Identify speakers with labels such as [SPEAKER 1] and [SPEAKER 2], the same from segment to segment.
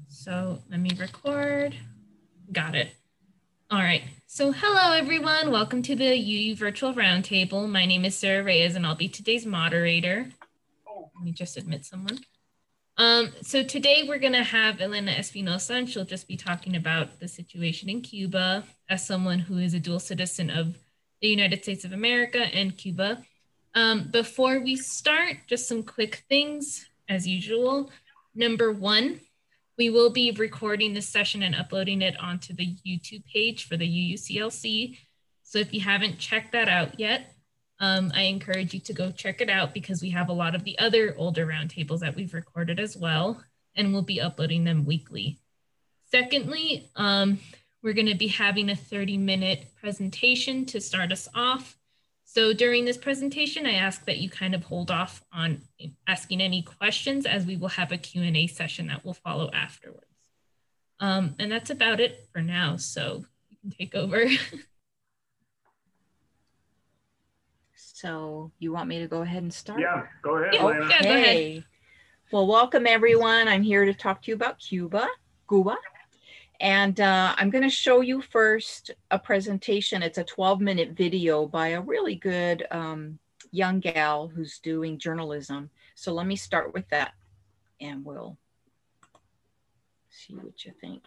[SPEAKER 1] So let me record. Got it. All right. So hello, everyone. Welcome to the UU Virtual Roundtable. My name is Sarah Reyes, and I'll be today's moderator. Let me just admit someone. So today we're going to have Elena Espinosa, and she'll just be talking about the situation in Cuba as someone who is a dual citizen of the United States of America and Cuba. Before we start, just some quick things as usual. Number one, we will be recording this session and uploading it onto the YouTube page for the UUCLC. So if you haven't checked that out yet, I encourage you to go check it out because we have a lot of the other older roundtables that we've recorded as well, and we'll be uploading them weekly. Secondly, we're going to be having a 30-minute presentation to start us off. So during this presentation, I ask that you kind of hold off on asking any questions as we will have a Q&A session that will follow afterwards. And that's about it for now, so you can take over.
[SPEAKER 2] So you want me to go ahead and start?
[SPEAKER 3] Yeah, go ahead,
[SPEAKER 1] Yeah,
[SPEAKER 3] Elena.
[SPEAKER 1] yeah, go ahead.
[SPEAKER 2] Well, welcome everyone. I'm here to talk to you about Cuba. And I'm going to show you first a presentation. It's a 12-minute video by a really good young gal who's doing journalism. So let me start with that and we'll see what you think.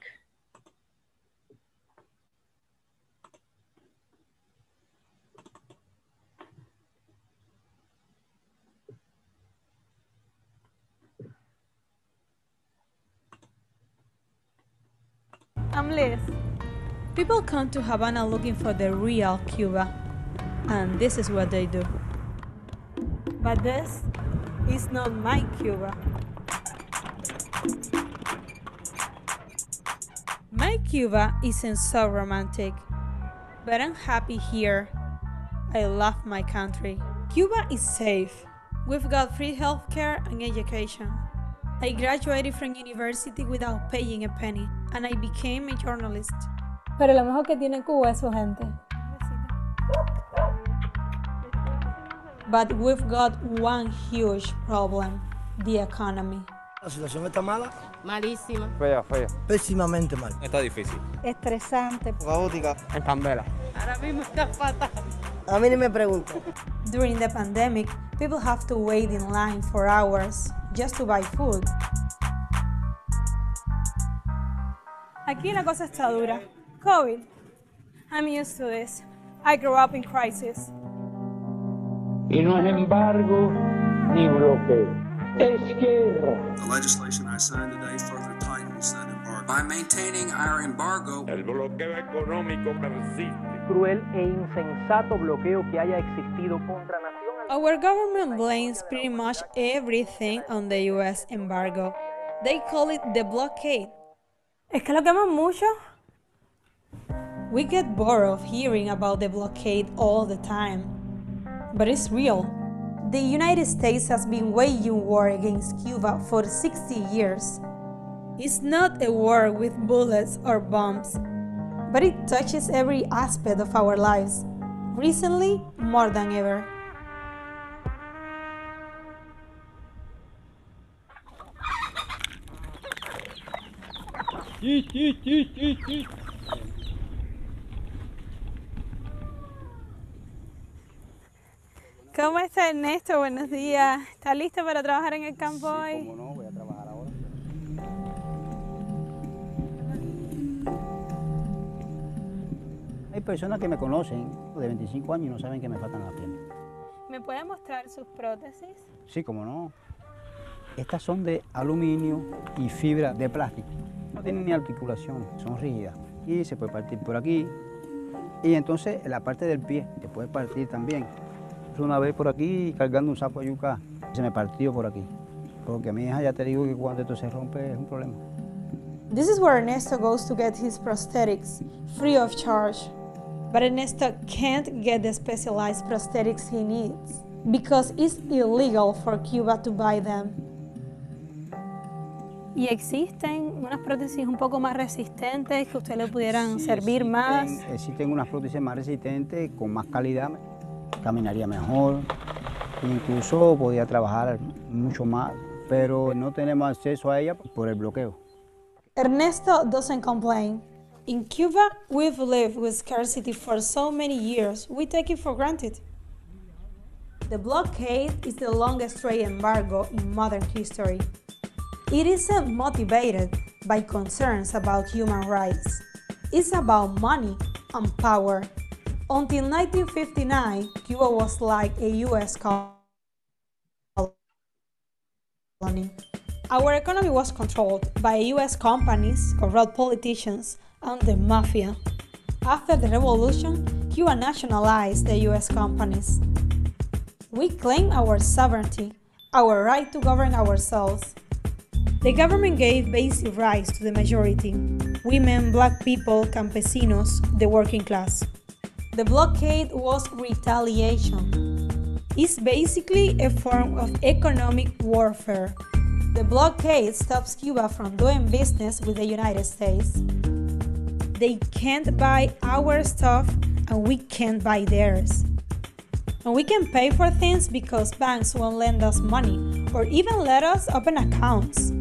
[SPEAKER 4] I'm Liz. People come to Havana looking for the real Cuba, and this is what they do. But this is not my Cuba. My Cuba isn't so romantic, but I'm happy here. I love my country. Cuba is safe. We've got free healthcare and education. I graduated from university without paying a penny, and I became a journalist.
[SPEAKER 5] Pero lo mejor que tiene Cuba es su gente.
[SPEAKER 4] But we've got one huge problem, the economy.
[SPEAKER 6] La situación está mala.
[SPEAKER 7] Malísima.
[SPEAKER 6] Fea. Pésimamente mal.
[SPEAKER 8] Está difícil.
[SPEAKER 5] Estresante.
[SPEAKER 6] Caótica.
[SPEAKER 8] En candela.
[SPEAKER 7] Ahora mismo está fatal.
[SPEAKER 6] A mí ni me preguntan.
[SPEAKER 4] During the pandemic, people have to wait in line for hours just to buy food.
[SPEAKER 5] Aquí la cosa está dura. COVID. I'm used to this. I grew up in crisis.
[SPEAKER 9] Y no es embargo ni bloqueo. Es guerra.
[SPEAKER 10] The legislation I signed today further tightens that embargo. By maintaining our embargo,
[SPEAKER 9] El bloqueo económico persiste.
[SPEAKER 11] Cruel e insensato bloqueo que haya existido contra nación.
[SPEAKER 4] Our government blames pretty much everything on the US embargo. They call it the blockade.
[SPEAKER 5] Es que lo queman mucho.
[SPEAKER 4] We get bored of hearing about the blockade all the time. But it's real. The United States has been waging war against Cuba for 60 years. It's not a war with bullets or bombs, but it touches every aspect of our lives, recently more than ever.
[SPEAKER 5] ¿Cómo está Ernesto? Buenos días. ¿Está listo para trabajar en el campo hoy?
[SPEAKER 8] Cómo no, voy a trabajar ahora.
[SPEAKER 11] Hay personas que me conocen de 25 años y no saben que me faltan las piernas.
[SPEAKER 5] ¿Me puede mostrar sus prótesis?
[SPEAKER 11] Sí, cómo no. Estas son de aluminio y fibra de plástico. No tienen ni articulación, son rígidas. Y se puede partir por aquí. Y entonces la parte del pie se puede partir también. Una vez por aquí cargando un saco de yuca, se me partió por aquí. Porque a mi hija ya te digo que cuando esto se rompe es un problema.
[SPEAKER 4] This is where Ernesto goes to get his prosthetics, free of charge. But Ernesto can't get the specialized prosthetics he needs because it's illegal for Cuba to buy them.
[SPEAKER 5] ¿Y existen unas prótesis un poco más resistentes que usted le pudieran servir más?
[SPEAKER 11] Existen unas prótesis más resistentes, con más calidad. Caminaría mejor, incluso podía trabajar mucho más, pero no tenemos acceso a ella por el bloqueo.
[SPEAKER 4] Ernesto doesn't complain. In Cuba, we've lived with scarcity for so many years, we take it for granted. The blockade is the longest trade embargo in modern history. It isn't motivated by concerns about human rights. It's about money and power. Until 1959, Cuba was like a US colony. Our economy was controlled by US companies, corrupt politicians, and the mafia. After the revolution, Cuba nationalized the US companies. We claim our sovereignty, our right to govern ourselves. The government gave basic rights to the majority: women, black people, campesinos, the working class. The blockade was retaliation. It's basically a form of economic warfare. The blockade stops Cuba from doing business with the United States. They can't buy our stuff and we can't buy theirs. And we can pay for things because banks won't lend us money or even let us open accounts.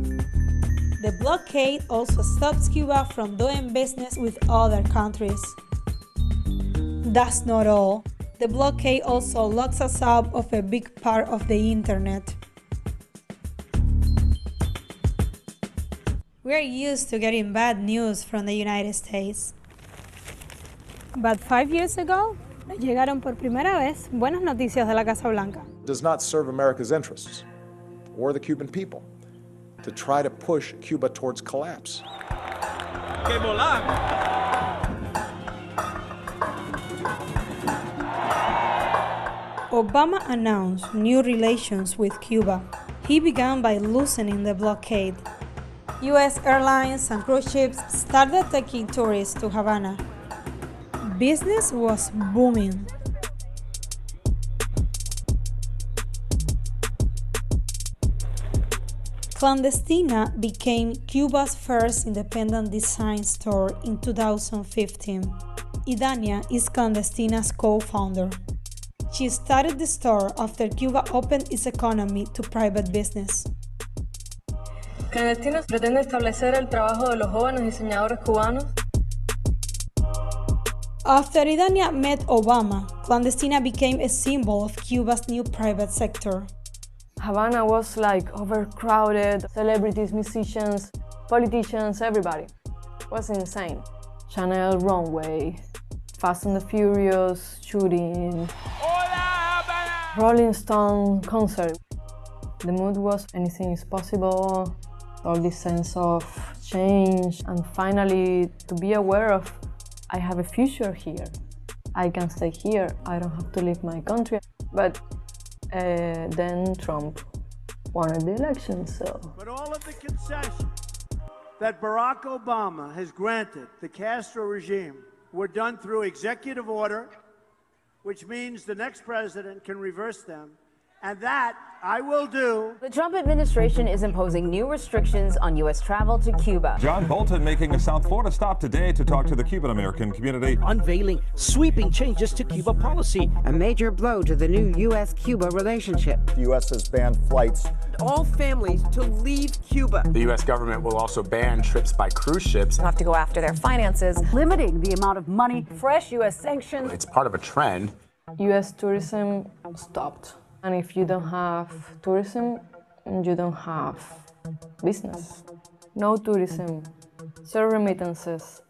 [SPEAKER 4] The blockade also stops Cuba from doing business with other countries. That's not all. The blockade also locks us out of a big part of the internet. We're used to getting bad news from the United States.
[SPEAKER 5] But 5 years ago, llegaron por primera vez buenas noticias de la Casa Blanca.
[SPEAKER 3] Does not serve America's interests or the Cuban people to try to push Cuba towards collapse.
[SPEAKER 9] ¡Que volar!
[SPEAKER 4] Obama announced new relations with Cuba. He began by loosening the blockade. US airlines and cruise ships started taking tourists to Havana. Business was booming. Clandestina became Cuba's first independent design store in 2015. Idania is Clandestina's co-founder. She started the store after Cuba opened its economy to private business.
[SPEAKER 8] Clandestina pretende establecer el trabajo de los jóvenes diseñadores cubanos.
[SPEAKER 4] After Idania met Obama, Clandestina became a symbol of Cuba's new private sector.
[SPEAKER 8] Havana was like overcrowded, celebrities, musicians, politicians, everybody. It was insane. Chanel runway, Fast and the Furious shooting, Rolling Stone concert. The mood was anything is possible, all this sense of change, and finally to be aware of I have a future here. I can stay here, I don't have to leave my country. But then Trump won the election, so.
[SPEAKER 12] But all of the concessions that Barack Obama has granted the Castro regime were done through executive order, which means the next president can reverse them, and that I will do.
[SPEAKER 13] The Trump administration is imposing new restrictions on U.S. travel to Cuba.
[SPEAKER 14] John Bolton making a South Florida stop today to talk to the Cuban-American community.
[SPEAKER 15] Unveiling sweeping changes to Cuba policy.
[SPEAKER 16] A major blow to the new U.S.-Cuba relationship.
[SPEAKER 3] The U.S. has banned flights.
[SPEAKER 15] All families to leave Cuba.
[SPEAKER 17] The U.S. government will also ban trips by cruise ships.
[SPEAKER 13] They'll have to go after their finances.
[SPEAKER 18] Limiting the amount of money.
[SPEAKER 13] Fresh U.S. sanctions.
[SPEAKER 17] It's part of a trend.
[SPEAKER 8] U.S. tourism stopped. And if you don't have tourism, you don't have business. No tourism, zero remittances,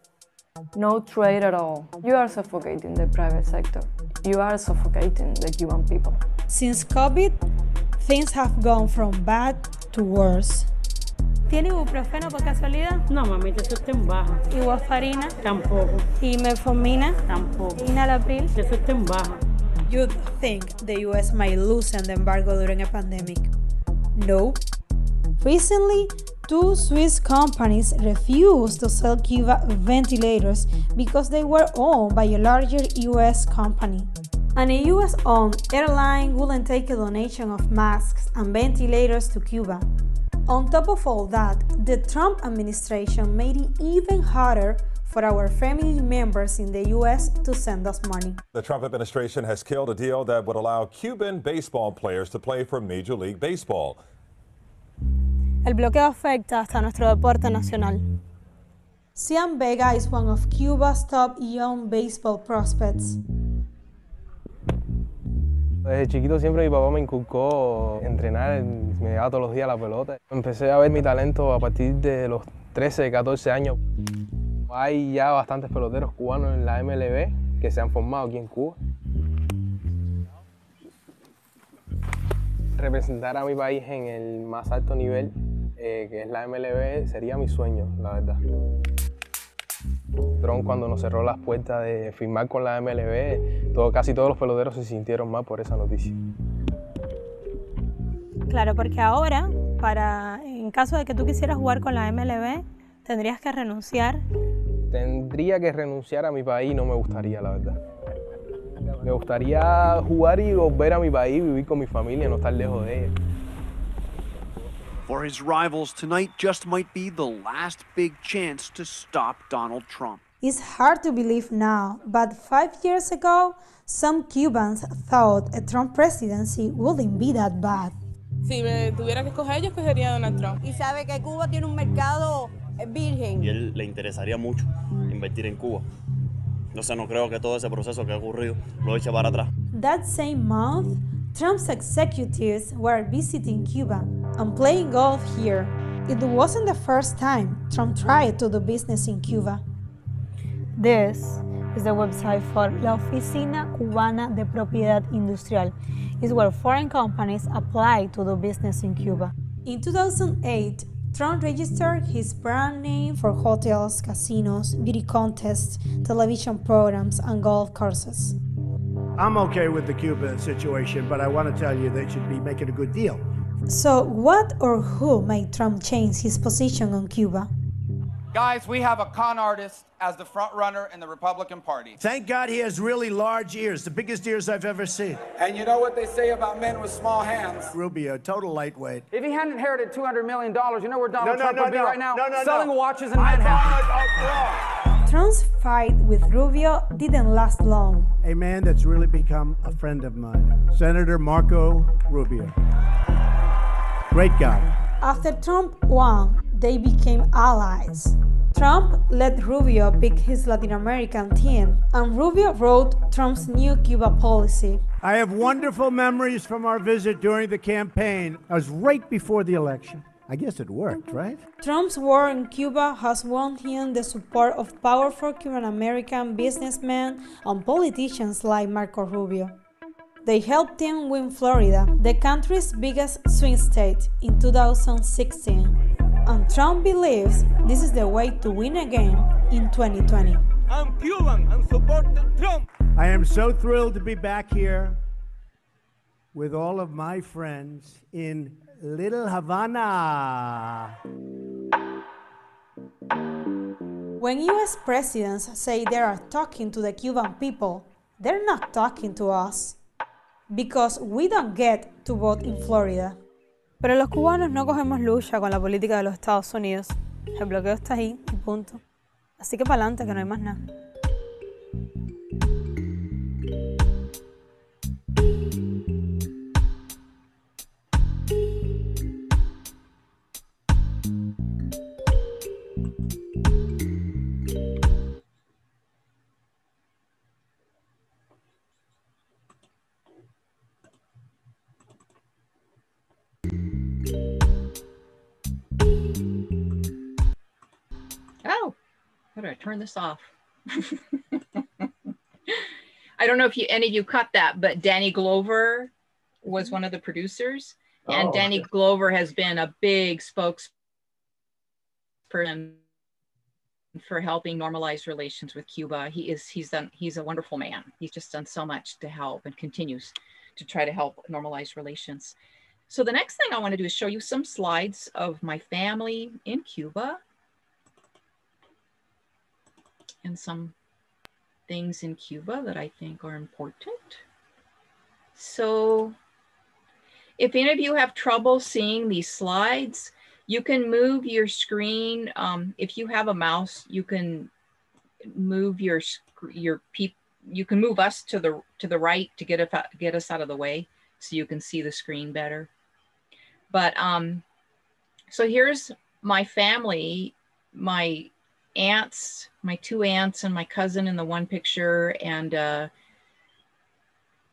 [SPEAKER 8] no trade at all. You are suffocating the private sector. You are suffocating the Cuban people.
[SPEAKER 4] Since COVID, things have gone from bad to worse.
[SPEAKER 5] ¿Tiene ibuprofeno por casualidad?
[SPEAKER 7] No, mamita, eso está en baja.
[SPEAKER 5] ¿Y warfarina?
[SPEAKER 7] Tampoco.
[SPEAKER 5] ¿Y metformina?
[SPEAKER 7] Tampoco.
[SPEAKER 5] ¿Y enalapril?
[SPEAKER 7] Eso está en baja.
[SPEAKER 4] You'd think the US might loosen the embargo during a pandemic. Nope. Recently, 2 Swiss companies refused to sell Cuba ventilators because they were owned by a larger US company. And a US-owned airline wouldn't take a donation of masks and ventilators to Cuba. On top of all that, the Trump administration made it even harder for our family members in the U.S. to send us money.
[SPEAKER 14] The Trump administration has killed a deal that would allow Cuban baseball players to play for Major League Baseball.
[SPEAKER 5] El bloqueo afecta hasta nuestro deporte nacional.
[SPEAKER 4] Cian Vega is one of Cuba's top young baseball prospects.
[SPEAKER 18] Desde chiquito siempre mi papá me inculcó entrenar, me llevaba todos los días a la pelota. Empecé a ver mi talento a partir de los 13, 14 años. Hay ya bastantes peloteros cubanos en la MLB que se han formado aquí en Cuba. Representar a mi país en el más alto nivel, que es la MLB, sería mi sueño, la verdad. Trump, cuando nos cerró las puertas de firmar con la MLB, casi todos los peloteros se sintieron mal por esa noticia.
[SPEAKER 5] Claro, porque ahora, en caso de que tú quisieras jugar con la MLB, tendrías que renunciar.
[SPEAKER 18] Tendría que renunciar a mi país, no me gustaría, la verdad. Me gustaría jugar y volver a mi país, vivir con mi familia, no estar lejos de ella.
[SPEAKER 19] For his rivals, tonight just might be the last big chance to stop Donald Trump.
[SPEAKER 4] It's hard to believe now, but 5 years ago, some Cubans thought a Trump presidency wouldn't be that bad.
[SPEAKER 20] Si me tuviera que escoger, yo escogería a Donald Trump.
[SPEAKER 21] Y sabe que Cuba tiene un mercado virgen.
[SPEAKER 22] Y a él le interesaría mucho invertir en Cuba. Entonces no creo que todo ese proceso que ha ocurrido lo eche para atrás.
[SPEAKER 4] That same month, Trump's executives were visiting Cuba and playing golf here. It wasn't the first time Trump tried to do business in Cuba.
[SPEAKER 5] This is the website for La Oficina Cubana de Propiedad Industrial. It's where foreign companies apply to do business in Cuba.
[SPEAKER 4] In 2008, Trump registered his brand name for hotels, casinos, beauty contests, television programs, and golf courses.
[SPEAKER 12] I'm okay with the Cuba situation, but I want to tell you they should be making a good deal.
[SPEAKER 4] So what or who made Trump change his position on Cuba?
[SPEAKER 23] Guys, we have a con artist as the front runner in the Republican Party.
[SPEAKER 12] Thank God he has really large ears, the biggest ears I've ever seen.
[SPEAKER 23] And you know what they say about men with small hands?
[SPEAKER 12] Rubio, total lightweight.
[SPEAKER 23] If he hadn't inherited $200 million, you know where Donald Trump would be right now?
[SPEAKER 12] No,
[SPEAKER 23] selling watches in Manhattan.
[SPEAKER 4] Trump's fight with Rubio didn't last long.
[SPEAKER 12] A man that's really become a friend of mine, Senator Marco Rubio. Great guy.
[SPEAKER 4] After Trump won, they became allies. Trump let Rubio pick his Latin American team, and Rubio wrote Trump's new Cuba policy.
[SPEAKER 12] I have wonderful memories from our visit during the campaign. I was right before the election. I guess it worked, right?
[SPEAKER 4] Trump's war in Cuba has won him the support of powerful Cuban-American businessmen and politicians like Marco Rubio. They helped him win Florida, the country's biggest swing state, in 2016. And Trump believes this is the way to win again in 2020.
[SPEAKER 9] I'm Cuban and support Trump.
[SPEAKER 12] I am so thrilled to be back here with all of my friends in Little Havana.
[SPEAKER 4] When US presidents say they are talking to the Cuban people, they're not talking to us. Because we don't get to vote in Florida.
[SPEAKER 5] Pero los cubanos no cogemos lucha con la política de los Estados Unidos. El bloqueo está ahí y punto. Así que para adelante, que no hay más nada.
[SPEAKER 2] Oh, how do I turn this off? I don't know if any of you caught that, but Danny Glover was one of the producers. And Danny Glover has been a big spokesperson for helping normalize relations with Cuba. He's a wonderful man. He's just done so much to help and continues to try to help normalize relations. So the next thing I want to do is show you some slides of my family in Cuba and some things in Cuba that I think are important. So if any of you have trouble seeing these slides, you can move your screen. If you have a mouse, you can move you can move us to the right to get us out of the way so you can see the screen better. But so here's my family, my aunts, my two aunts and my cousin in the one picture, and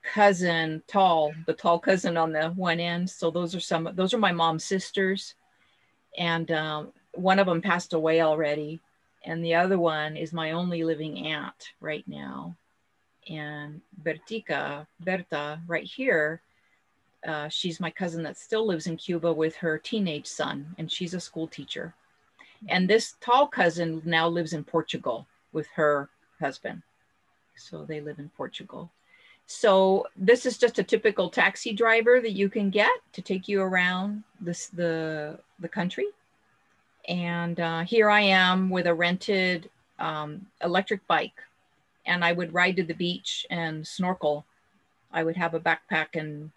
[SPEAKER 2] cousin, the tall cousin on the one end. So those are my mom's sisters. And one of them passed away already. And the other one is my only living aunt right now. And Berta, right here, she's my cousin that still lives in Cuba with her teenage son, and she's a school teacher. And this tall cousin now lives in Portugal with her husband. So they live in Portugal. So this is just a typical taxi driver that you can get to take you around the country. And here I am with a rented electric bike, and I would ride to the beach and snorkel. I would have a backpack and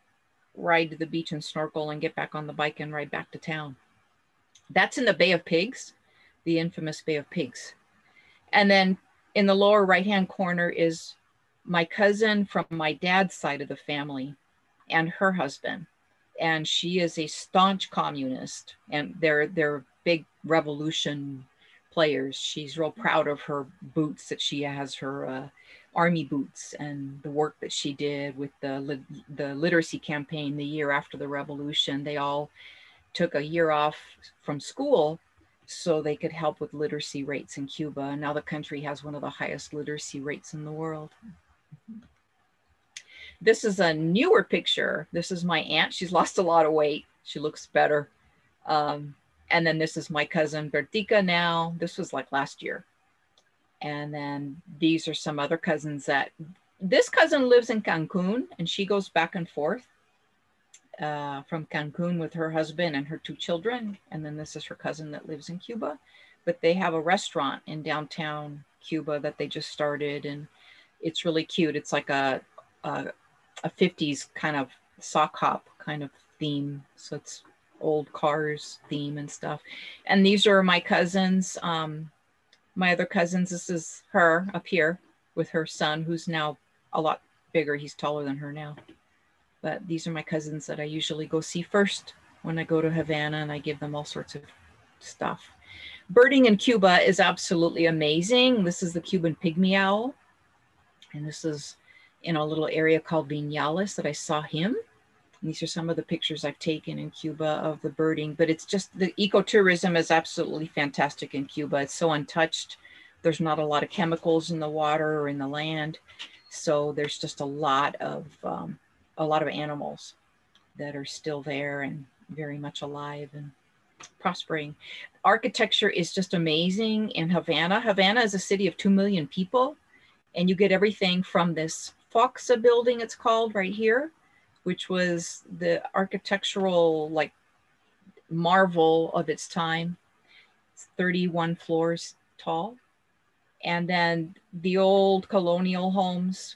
[SPEAKER 2] ride to the beach and snorkel and get back on the bike and ride back to town. That's in the Bay of Pigs, the infamous Bay of Pigs. And then in the lower right-hand corner is my cousin from my dad's side of the family and her husband. And she is a staunch communist, and they're big revolution players. She's real proud of her boots, that she has her army boots, and the work that she did with the literacy campaign the year after the revolution. They all took a year off from school so they could help with literacy rates in Cuba. Now the country has one of the highest literacy rates in the world. This is a newer picture. This is my aunt. She's lost a lot of weight. She looks better. And then this is my cousin Bertica now. This was like last year. And then these are some other cousins this cousin lives in Cancun, and she goes back and forth from Cancun with her husband and her two children. And then this is her cousin that lives in Cuba. But they have a restaurant in downtown Cuba that they just started, and it's really cute. It's like a 50s kind of sock hop kind of theme. So it's old cars theme and stuff. And these are my cousins. My other cousins, this is her up here with her son, who's now a lot bigger. He's taller than her now. But these are my cousins that I usually go see first when I go to Havana, and I give them all sorts of stuff. Birding in Cuba is absolutely amazing. This is the Cuban pygmy owl. And this is in a little area called Vinales that I saw him. And these are some of the pictures I've taken in Cuba of the birding, but it's just, the ecotourism is absolutely fantastic in Cuba. It's so untouched. There's not a lot of chemicals in the water or in the land. So there's just a lot of animals that are still there and very much alive and prospering. Architecture is just amazing in Havana. Havana is a city of 2 million people, and you get everything from this Foxa building, it's called, right here, which was the architectural like marvel of its time. It's 31 floors tall. And then the old colonial homes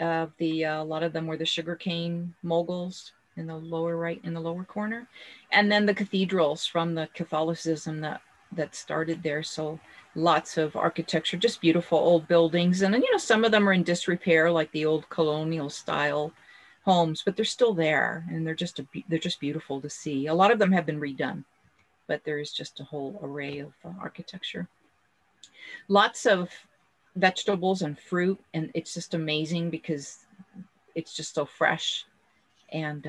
[SPEAKER 2] of a lot of them were the sugarcane moguls in the lower right, in the lower corner. And then the cathedrals from the Catholicism that started there. So lots of architecture, just beautiful old buildings. And then, some of them are in disrepair, like the old colonial style homes, but they're still there, and they're just beautiful to see. A lot of them have been redone, but there is just a whole array of architecture. Lots of vegetables and fruit, and it's just amazing because it's just so fresh, and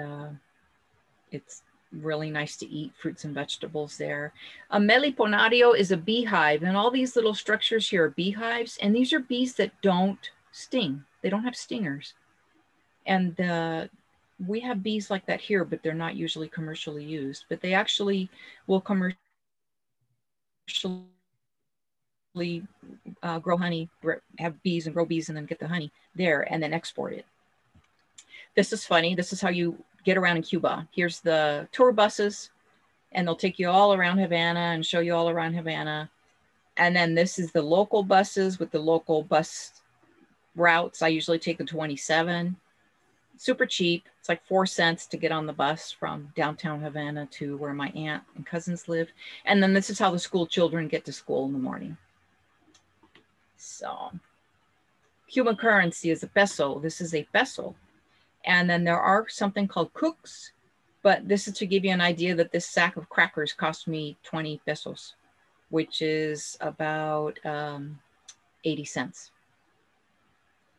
[SPEAKER 2] it's really nice to eat fruits and vegetables there. A meliponario is a beehive, and all these little structures here are beehives, and these are bees that don't sting. They don't have stingers. And we have bees like that here, but they're not usually commercially used, but they actually will commercially grow honey, have bees and grow bees and then get the honey there and then export it. This is funny. This is how you get around in Cuba. Here's the tour buses, and they'll take you all around Havana and show you all around Havana. And then this is the local buses with the local bus routes. I usually take the 27. Super cheap. It's like 4 cents to get on the bus from downtown Havana to where my aunt and cousins live. And then this is how the school children get to school in the morning. So Cuban currency is a peso. This is a peso. And then there are something called cooks, but this is to give you an idea that this sack of crackers cost me 20 pesos. which is about 80 cents.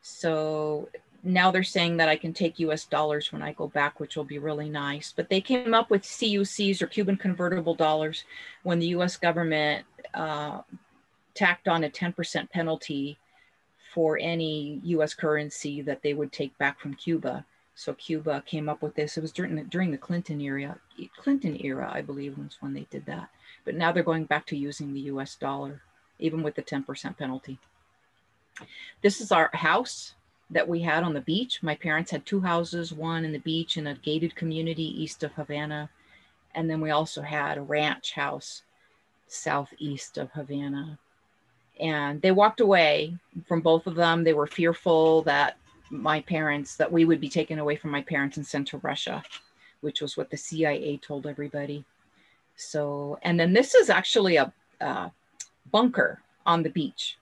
[SPEAKER 2] So now they're saying that I can take US dollars when I go back, which will be really nice. But they came up with CUCs, or Cuban convertible dollars, when the US government tacked on a 10% penalty for any US currency that they would take back from Cuba. So Cuba came up with this. It was during the Clinton era, I believe, was when they did that. But now they're going back to using the US dollar, even with the 10% penalty. This is our house that we had on the beach. My parents had two houses, one in the beach in a gated community east of Havana. And then we also had a ranch house southeast of Havana. And they walked away from both of them. They were fearful that that we would be taken away from my parents and sent to Russia, which was what the CIA told everybody. So, and then this is actually a bunker on the beach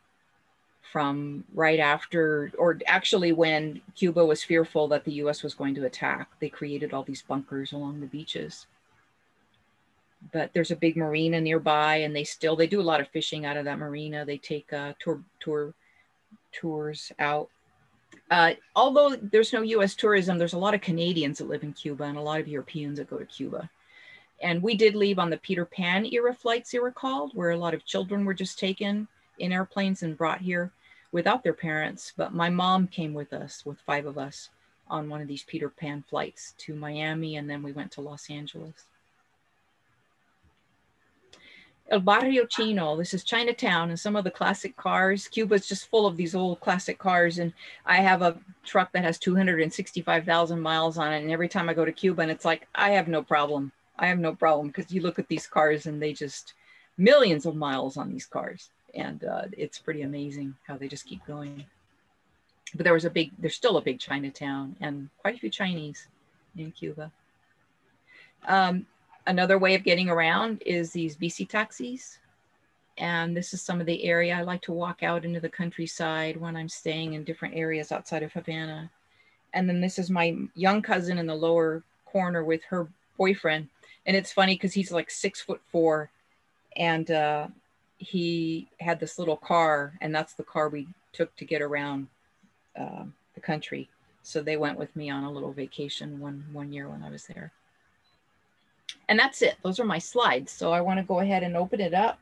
[SPEAKER 2] from right after, or actually when Cuba was fearful that the US was going to attack, they created all these bunkers along the beaches. But there's a big marina nearby, and they do a lot of fishing out of that marina. They take tours out. Although there's no US tourism, there's a lot of Canadians that live in Cuba and a lot of Europeans that go to Cuba. And we did leave on the Peter Pan era flights, they were called, where a lot of children were just taken in airplanes and brought here without their parents. But my mom came with us, with 5 of us, on one of these Peter Pan flights to Miami, and then we went to Los Angeles. El Barrio Chino, this is Chinatown, and some of the classic cars. Cuba's just full of these old classic cars, and I have a truck that has 265,000 miles on it, and every time I go to Cuba, and it's like, I have no problem. I have no problem, because you look at these cars and they just, millions of miles on these cars, and it's pretty amazing how they just keep going. But there's still a big Chinatown, and quite a few Chinese in Cuba. Another way of getting around is these BC taxis. And this is some of the area. I like to walk out into the countryside when I'm staying in different areas outside of Havana. And then this is my young cousin in the lower corner with her boyfriend. And it's funny because he's like 6'4", and he had this little car, and that's the car we took to get around the country. So they went with me on a little vacation one year when I was there. And that's it. Those are my slides. So I want to go ahead and open it up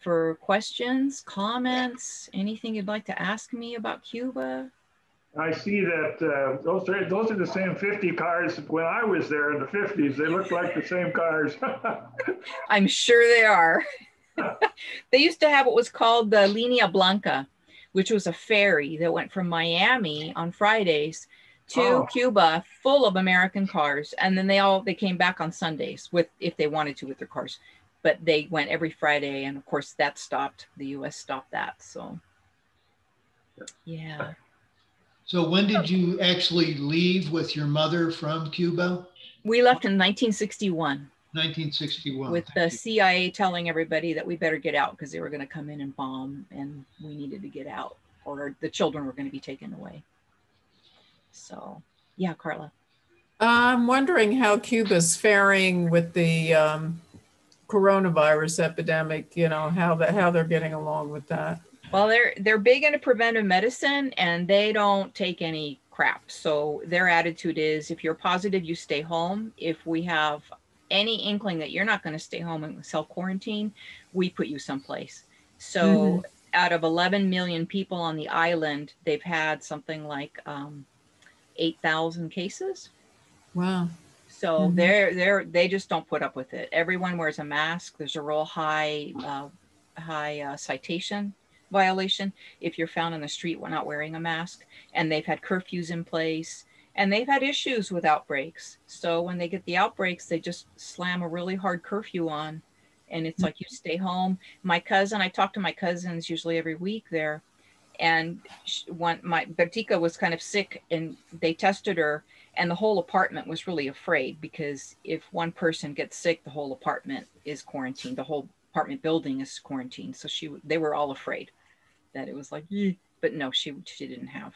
[SPEAKER 2] for questions, comments, anything you'd like to ask me about Cuba.
[SPEAKER 1] I see that those are the same 50 cars when I was there in the 50s. They look like the same cars.
[SPEAKER 2] I'm sure they are. They used to have what was called the Línea Blanca, which was a ferry that went from Miami on Fridays to Cuba, full of American cars. And then they came back on Sundays if they wanted to with their cars, but they went every Friday. And of course that stopped, the US stopped that. So yeah.
[SPEAKER 6] So when did you actually leave with your mother from Cuba?
[SPEAKER 2] We left in 1961.
[SPEAKER 6] 1961.
[SPEAKER 2] With the CIA telling everybody that we better get out because they were going to come in and bomb, and we needed to get out, or the children were going to be taken away. So, yeah, Carla.
[SPEAKER 10] I'm wondering how Cuba's faring with the coronavirus epidemic, you know, how they're getting along with that.
[SPEAKER 2] Well, they're big into preventive medicine, and they don't take any crap. So their attitude is, if you're positive, you stay home. If we have any inkling that you're not going to stay home and self-quarantine, we put you someplace. So out of 11 million people on the island, they've had something like 8,000 cases.
[SPEAKER 10] Wow.
[SPEAKER 2] So they just don't put up with it. Everyone wears a mask. There's a real high citation violation if you're found on the street not wearing a mask. And they've had curfews in place, and they've had issues with outbreaks. So when they get the outbreaks, they just slam a really hard curfew on, and it's like, you stay home. I talk to my cousins usually every week there, and my Bertica was kind of sick, and they tested her, and the whole apartment was really afraid, because if one person gets sick, the whole apartment is quarantined. The whole apartment building is quarantined. So they were all afraid that it was like, but no, she didn't have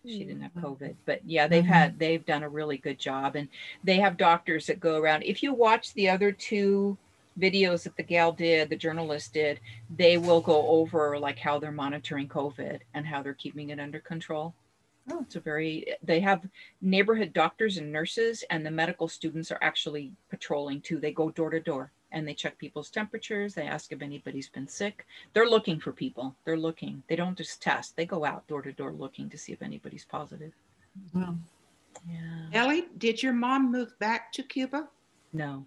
[SPEAKER 2] COVID. But yeah, they've done a really good job, and they have doctors that go around. If you watch the other two videos that the gal did, the journalist did, they will go over like how they're monitoring COVID and how they're keeping it under control. Oh, it's a they have neighborhood doctors and nurses, and the medical students are actually patrolling too. They go door to door and they check people's temperatures. They ask if anybody's been sick. They're looking for people. They're looking. They don't just test. They go out door to door looking to see if anybody's positive.
[SPEAKER 3] Wow.
[SPEAKER 2] Yeah.
[SPEAKER 3] Ellie, did your mom move back to Cuba?
[SPEAKER 2] No.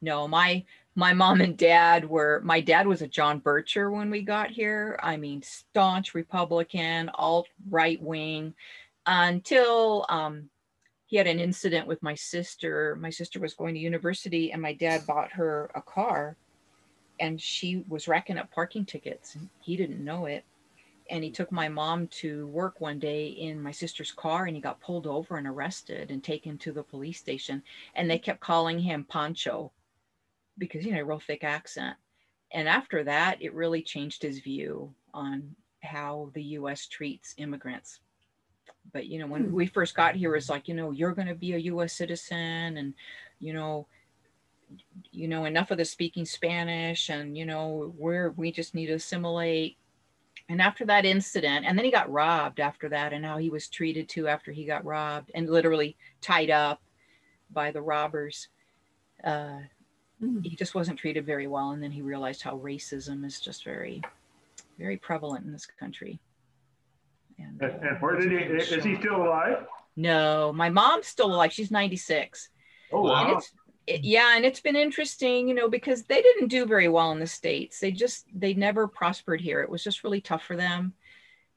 [SPEAKER 2] No, my mom and dad my dad was a John Bircher when we got here. I mean, staunch Republican, alt right wing, until he had an incident with my sister. My sister was going to university and my dad bought her a car and she was racking up parking tickets and he didn't know it. And he took my mom to work one day in my sister's car and he got pulled over and arrested and taken to the police station. And they kept calling him Pancho, because, you know, real thick accent. And after that, it really changed his view on how the US treats immigrants. But, you know, when we first got here, it was like, you know, you're going to be a US citizen and, you know, enough of the speaking Spanish and, you know, we just need to assimilate. And after that incident, and then he got robbed after that, and how he was treated too after he got robbed and literally tied up by the robbers. He just wasn't treated very well. And then he realized how racism is just very, very prevalent in this country. And
[SPEAKER 1] where did is he still alive?
[SPEAKER 2] No, my mom's still alive. She's 96.
[SPEAKER 1] Oh, wow.
[SPEAKER 2] And and it's been interesting, you know, because they didn't do very well in the States. They never prospered here. It was just really tough for them.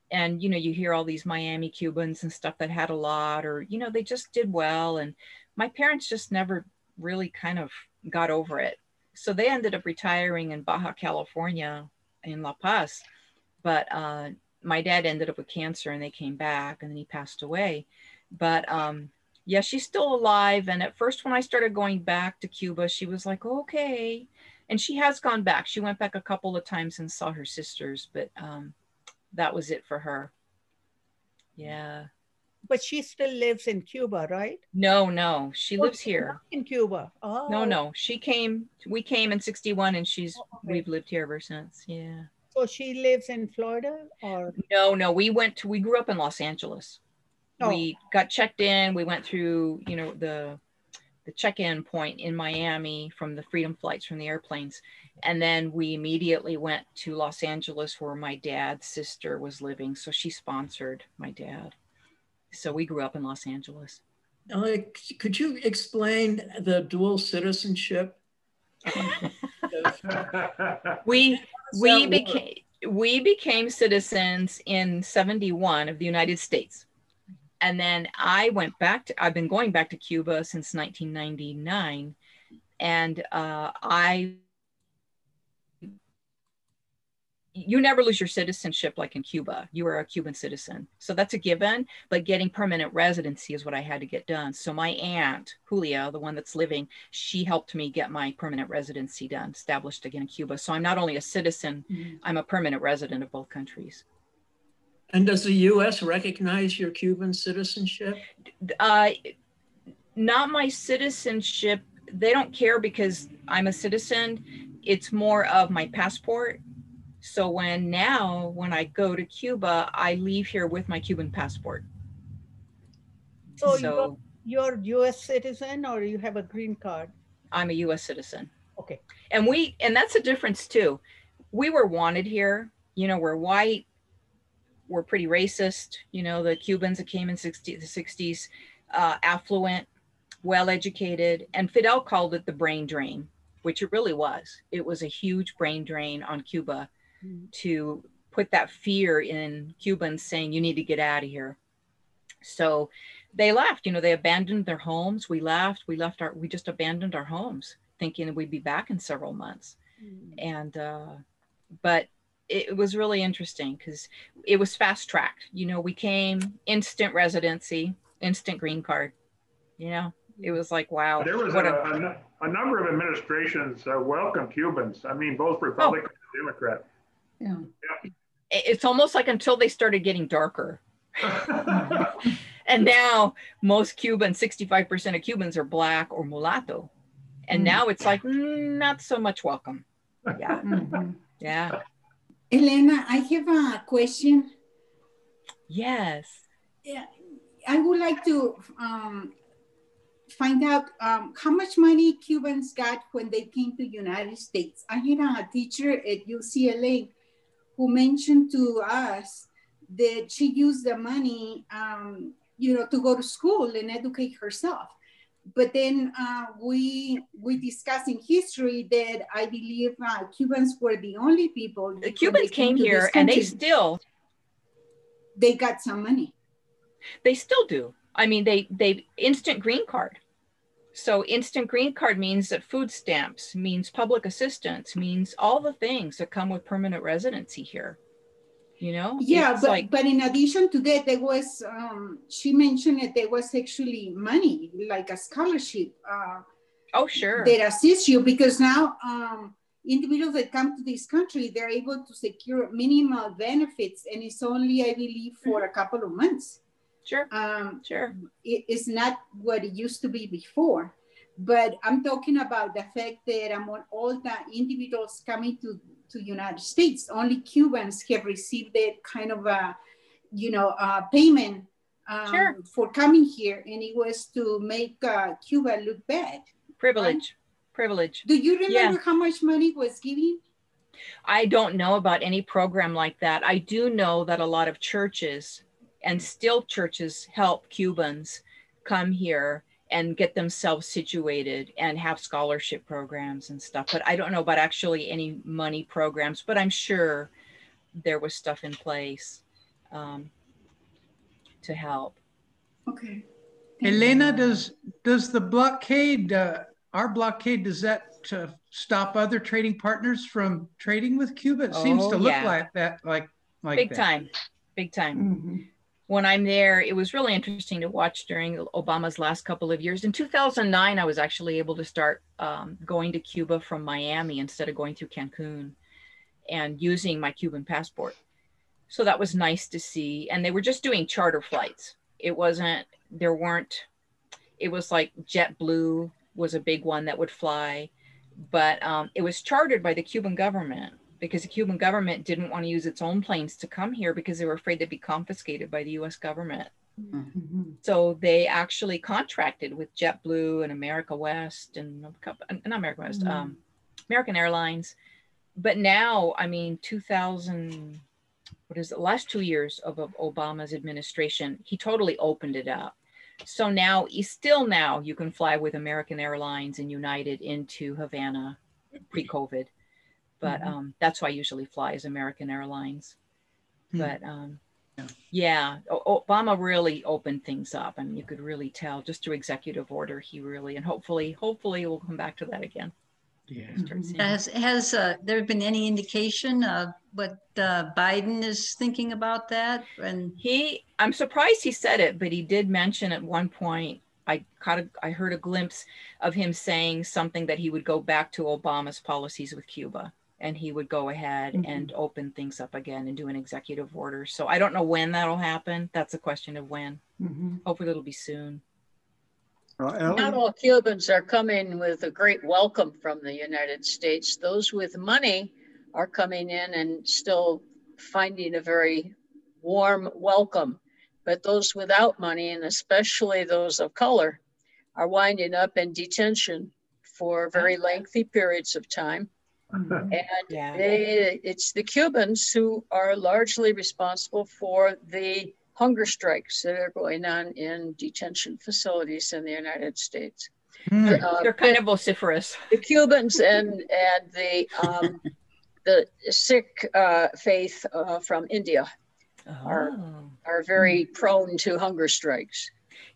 [SPEAKER 2] And, you know, you hear all these Miami Cubans and stuff that had a lot, or, you know, they just did well. And my parents just never really kind of got over it. So they ended up retiring in Baja California in La Paz. But my dad ended up with cancer and they came back and then he passed away. But yeah, she's still alive. And at first when I started going back to Cuba, she was like, okay. And she has gone back. She went back a couple of times and saw her sisters, but that was it for her. Yeah.
[SPEAKER 11] But she still lives in Cuba, right?
[SPEAKER 2] No, she lives here.
[SPEAKER 11] In Cuba. Oh.
[SPEAKER 2] No, we came in 61 and we've lived here ever since. Yeah.
[SPEAKER 11] So she lives in Florida or?
[SPEAKER 2] No, we grew up in Los Angeles. Oh. We got checked in. We went through, you know, the check-in point in Miami from the freedom flights from the airplanes. And then we immediately went to Los Angeles where my dad's sister was living. So she sponsored my dad. So we grew up in Los Angeles.
[SPEAKER 3] Could you explain the dual citizenship?
[SPEAKER 2] We became citizens in 71 of the United States. And then I've been going back to Cuba since 1999. And you never lose your citizenship like in Cuba. You are a Cuban citizen. So that's a given, but getting permanent residency is what I had to get done. So my aunt, Julia, the one that's living, she helped me get my permanent residency done, established again in Cuba. So I'm not only a citizen, I'm a permanent resident of both countries.
[SPEAKER 3] And does the US recognize your Cuban citizenship?
[SPEAKER 2] Not my citizenship. They don't care because I'm a citizen. It's more of my passport. So when I go to Cuba, I leave here with my Cuban passport.
[SPEAKER 11] So you're US citizen or you have a green card?
[SPEAKER 2] I'm a US citizen.
[SPEAKER 11] Okay.
[SPEAKER 2] And that's a difference too. We were wanted here, you know, we're white, we're pretty racist, you know, the Cubans that came in the 60s, affluent, well-educated, and Fidel called it the brain drain, which it really was. It was a huge brain drain on Cuba to put that fear in Cubans saying, you need to get out of here. So they left, you know, they abandoned their homes. We just abandoned our homes thinking that we'd be back in several months. And, but it was really interesting because it was fast tracked. You know, we came instant residency, instant green card, you know, it was like, wow.
[SPEAKER 1] There was a number of administrations welcome Cubans. I mean, both Republican and Democrat.
[SPEAKER 2] Yeah. It's almost like until they started getting darker. And now most Cubans, 65% of Cubans are black or mulatto. And now it's like, not so much welcome. Yeah. Yeah.
[SPEAKER 13] Elena, I have a question.
[SPEAKER 2] Yes.
[SPEAKER 13] Yeah, I would like to find out how much money Cubans got when they came to the United States. I had a teacher at UCLA who mentioned to us that she used the money, to go to school and educate herself. But then we discussed in history that I believe Cubans were the only people.
[SPEAKER 2] The Cubans came here and
[SPEAKER 13] they got some money.
[SPEAKER 2] They still do. I mean, they instant green card. So instant green card means that food stamps, means public assistance, means all the things that come with permanent residency here. You know?
[SPEAKER 13] Yeah, but in addition to that, there was, she mentioned that there was actually money, like a scholarship.
[SPEAKER 2] Oh, sure.
[SPEAKER 13] That assists you, because now individuals that come to this country, they're able to secure minimal benefits, and it's only, I believe, for a couple of months.
[SPEAKER 2] Sure, sure.
[SPEAKER 13] It's not what it used to be before, but I'm talking about the fact that among all the individuals coming to United States, only Cubans have received that kind of a, payment for coming here, and it was to make Cuba look bad.
[SPEAKER 2] Privilege,
[SPEAKER 13] right?
[SPEAKER 2] Privilege.
[SPEAKER 13] Do you remember how much money was given?
[SPEAKER 2] I don't know about any program like that. I do know that a lot of churches and still churches help Cubans come here and get themselves situated and have scholarship programs and stuff. But I don't know about actually any money programs, but I'm sure there was stuff in place to help.
[SPEAKER 13] Okay.
[SPEAKER 15] Elena, does the blockade, our blockade, does that stop other trading partners from trading with Cuba? It seems to look like that, like
[SPEAKER 2] big
[SPEAKER 15] that.
[SPEAKER 2] time, big time. When I'm there, it was really interesting to watch during Obama's last couple of years. In 2009, I was actually able to start going to Cuba from Miami instead of going through Cancun and using my Cuban passport. So that was nice to see. And they were just doing charter flights. It was like JetBlue was a big one that would fly, but it was chartered by the Cuban government, because the Cuban government didn't want to use its own planes to come here because they were afraid they'd be confiscated by the US government. So they actually contracted with JetBlue and America West and not America West, American Airlines. But now, I mean, last 2 years of Obama's administration, he totally opened it up. So now, now you can fly with American Airlines and United into Havana pre-COVID. But that's who I usually fly, is American Airlines. But Obama really opened things up. I mean, you could really tell just through executive order, he really, and hopefully we'll come back to that again.
[SPEAKER 15] Yeah.
[SPEAKER 16] Has there been any indication of what Biden is thinking about that? And
[SPEAKER 2] I'm surprised he said it, but he did mention at one point, I heard a glimpse of him saying something that he would go back to Obama's policies with Cuba, and he would go ahead and open things up again and do an executive order. So I don't know when that'll happen. That's a question of when. Hopefully it'll be soon.
[SPEAKER 24] Not all Cubans are coming with a great welcome from the United States. Those with money are coming in and still finding a very warm welcome. But those without money, and especially those of color, are winding up in detention for very lengthy periods of time. And it's the Cubans who are largely responsible for the hunger strikes that are going on in detention facilities in the United States.
[SPEAKER 2] They're kind of vociferous.
[SPEAKER 24] The Cubans and the Sikh faith from India are very prone to hunger strikes.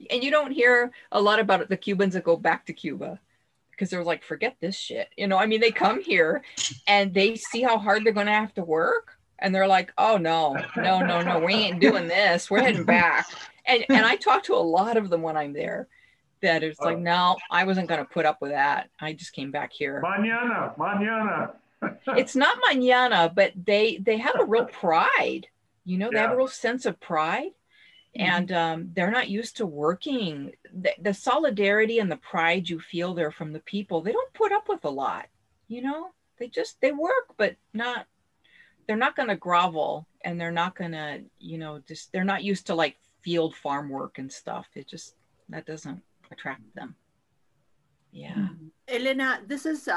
[SPEAKER 2] And you don't hear a lot about the Cubans that go back to Cuba, because they're like, forget this shit. I mean, they come here and they see how hard they're going to have to work. And they're like, oh, no, we ain't doing this. We're heading back. And I talk to a lot of them when I'm there, that it's like, no, I wasn't going to put up with that. I just came back here.
[SPEAKER 1] Mañana.
[SPEAKER 2] It's not mañana, but they have a real pride. They have a real sense of pride. And they're not used to working. The solidarity and the pride you feel there from the people, they don't put up with a lot, you know? They work, but they're not going to grovel, and they're not going to, you know, they're not used to like field farm work and stuff. That doesn't attract them. Yeah.
[SPEAKER 7] Elena, this is,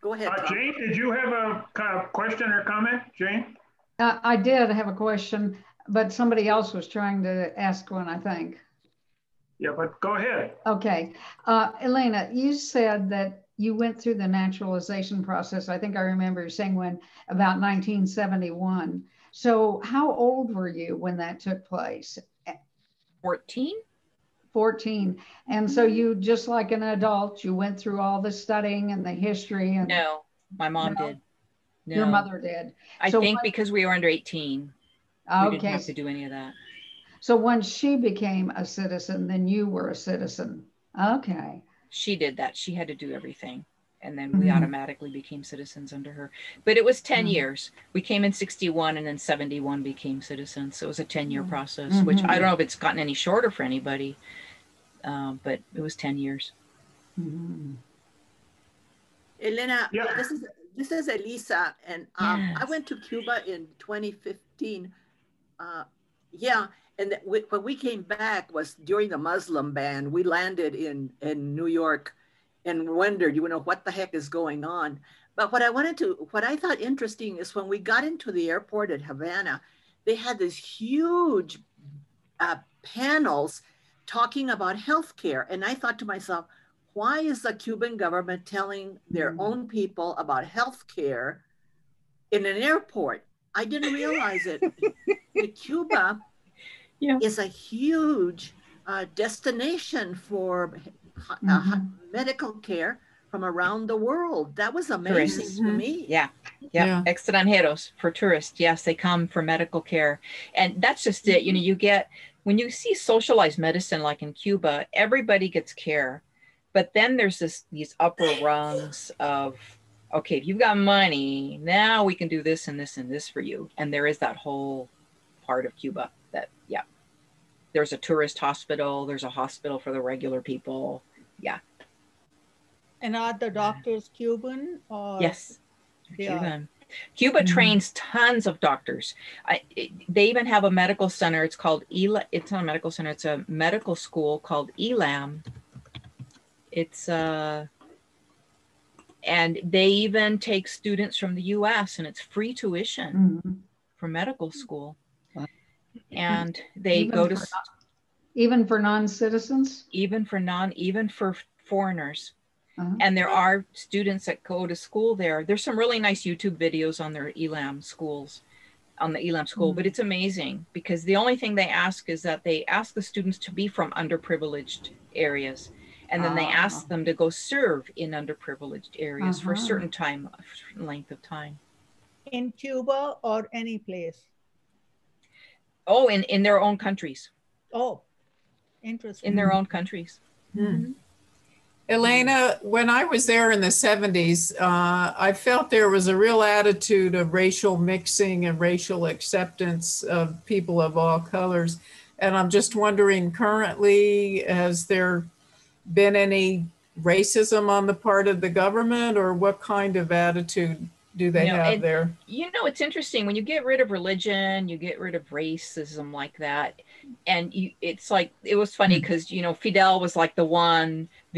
[SPEAKER 7] go ahead, Tom.
[SPEAKER 1] Jane, did you have a question or comment, Jane?
[SPEAKER 8] I did have a question, but somebody else was trying to ask one, I think.
[SPEAKER 1] Yeah, but go ahead.
[SPEAKER 8] Okay. Elena, you said that you went through the naturalization process. I think I remember you saying about 1971. So how old were you when that took place?
[SPEAKER 2] 14.
[SPEAKER 8] 14. And so you, just like an adult, you went through all the studying and the history. And
[SPEAKER 2] no, my mom did. No.
[SPEAKER 8] Your mother did.
[SPEAKER 2] I think because we were under 18.
[SPEAKER 8] Okay.
[SPEAKER 2] We didn't have to do any of that.
[SPEAKER 8] So once she became a citizen, then you were a citizen. Okay.
[SPEAKER 2] She did that. She had to do everything. And then we automatically became citizens under her. But it was 10 years. We came in 61 and then 71 became citizens. So it was a 10-year process, which I don't know if it's gotten any shorter for anybody, but it was 10 years.
[SPEAKER 7] Elena, this is Elisa, and I went to Cuba in 2015. And when we came back was during the Muslim ban. We landed in New York and wondered, you know, what the heck is going on? But what I thought interesting is when we got into the airport at Havana, they had these huge panels talking about healthcare. And I thought to myself, why is the Cuban government telling their own people about healthcare in an airport? I didn't realize it. Cuba is a huge destination for medical care from around the world. That was amazing to me.
[SPEAKER 2] Yeah. Extranjeros, for tourists. Yes, they come for medical care. And that's just it. You know, when you see socialized medicine like in Cuba, everybody gets care. But then there's these upper rungs of, okay, if you've got money, now we can do this and this and this for you. And there is that whole part of Cuba that, there's a tourist hospital, there's a hospital for the regular people. Yeah.
[SPEAKER 11] And are the doctors Cuban? Or
[SPEAKER 2] yes, Cuban. Cuba trains tons of doctors. They even have a medical center. It's called it's not a medical center. It's a medical school called ELAM. It's and they even take students from the U.S. and it's free tuition for medical school. And they go to
[SPEAKER 8] even for non-citizens,
[SPEAKER 2] even for foreigners. And there are students that go to school there. There's some really nice YouTube videos on their ELAM schools, on the ELAM school, but it's amazing because the only thing they ask is that they ask the students to be from underprivileged areas. And then they ask them to go serve in underprivileged areas for a certain length of time.
[SPEAKER 11] In Cuba or any place?
[SPEAKER 2] Oh, in their own countries.
[SPEAKER 11] Oh, interesting.
[SPEAKER 2] In their own countries.
[SPEAKER 10] Elena, when I was there in the 70s, I felt there was a real attitude of racial mixing and racial acceptance of people of all colors. And I'm just wondering, currently, has there been any racism on the part of the government, or what kind of attitude do they have there?
[SPEAKER 2] You know, it's interesting. When you get rid of religion, you get rid of racism like that. And it's like, it was funny because, you know, Fidel was like the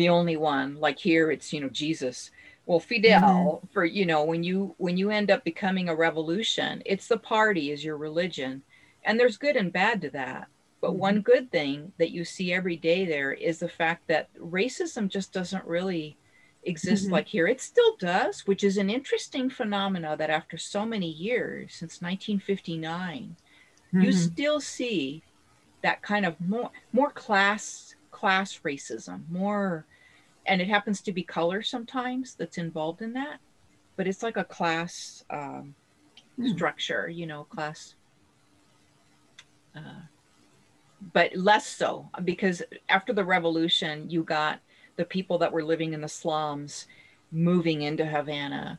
[SPEAKER 2] only one. Like here, it's, you know, Jesus. Well, Fidel, for, you know, when you end up becoming a revolution, it's the party is your religion. And there's good and bad to that. But one good thing that you see every day there is the fact that racism just doesn't really exist like here. It still does, which is an interesting phenomena that after so many years, since 1959, you still see that kind of more class racism, more, and it happens to be color sometimes that's involved in that, but it's like a class structure, you know, class, but less so, because after the revolution, you got the people that were living in the slums moving into Havana,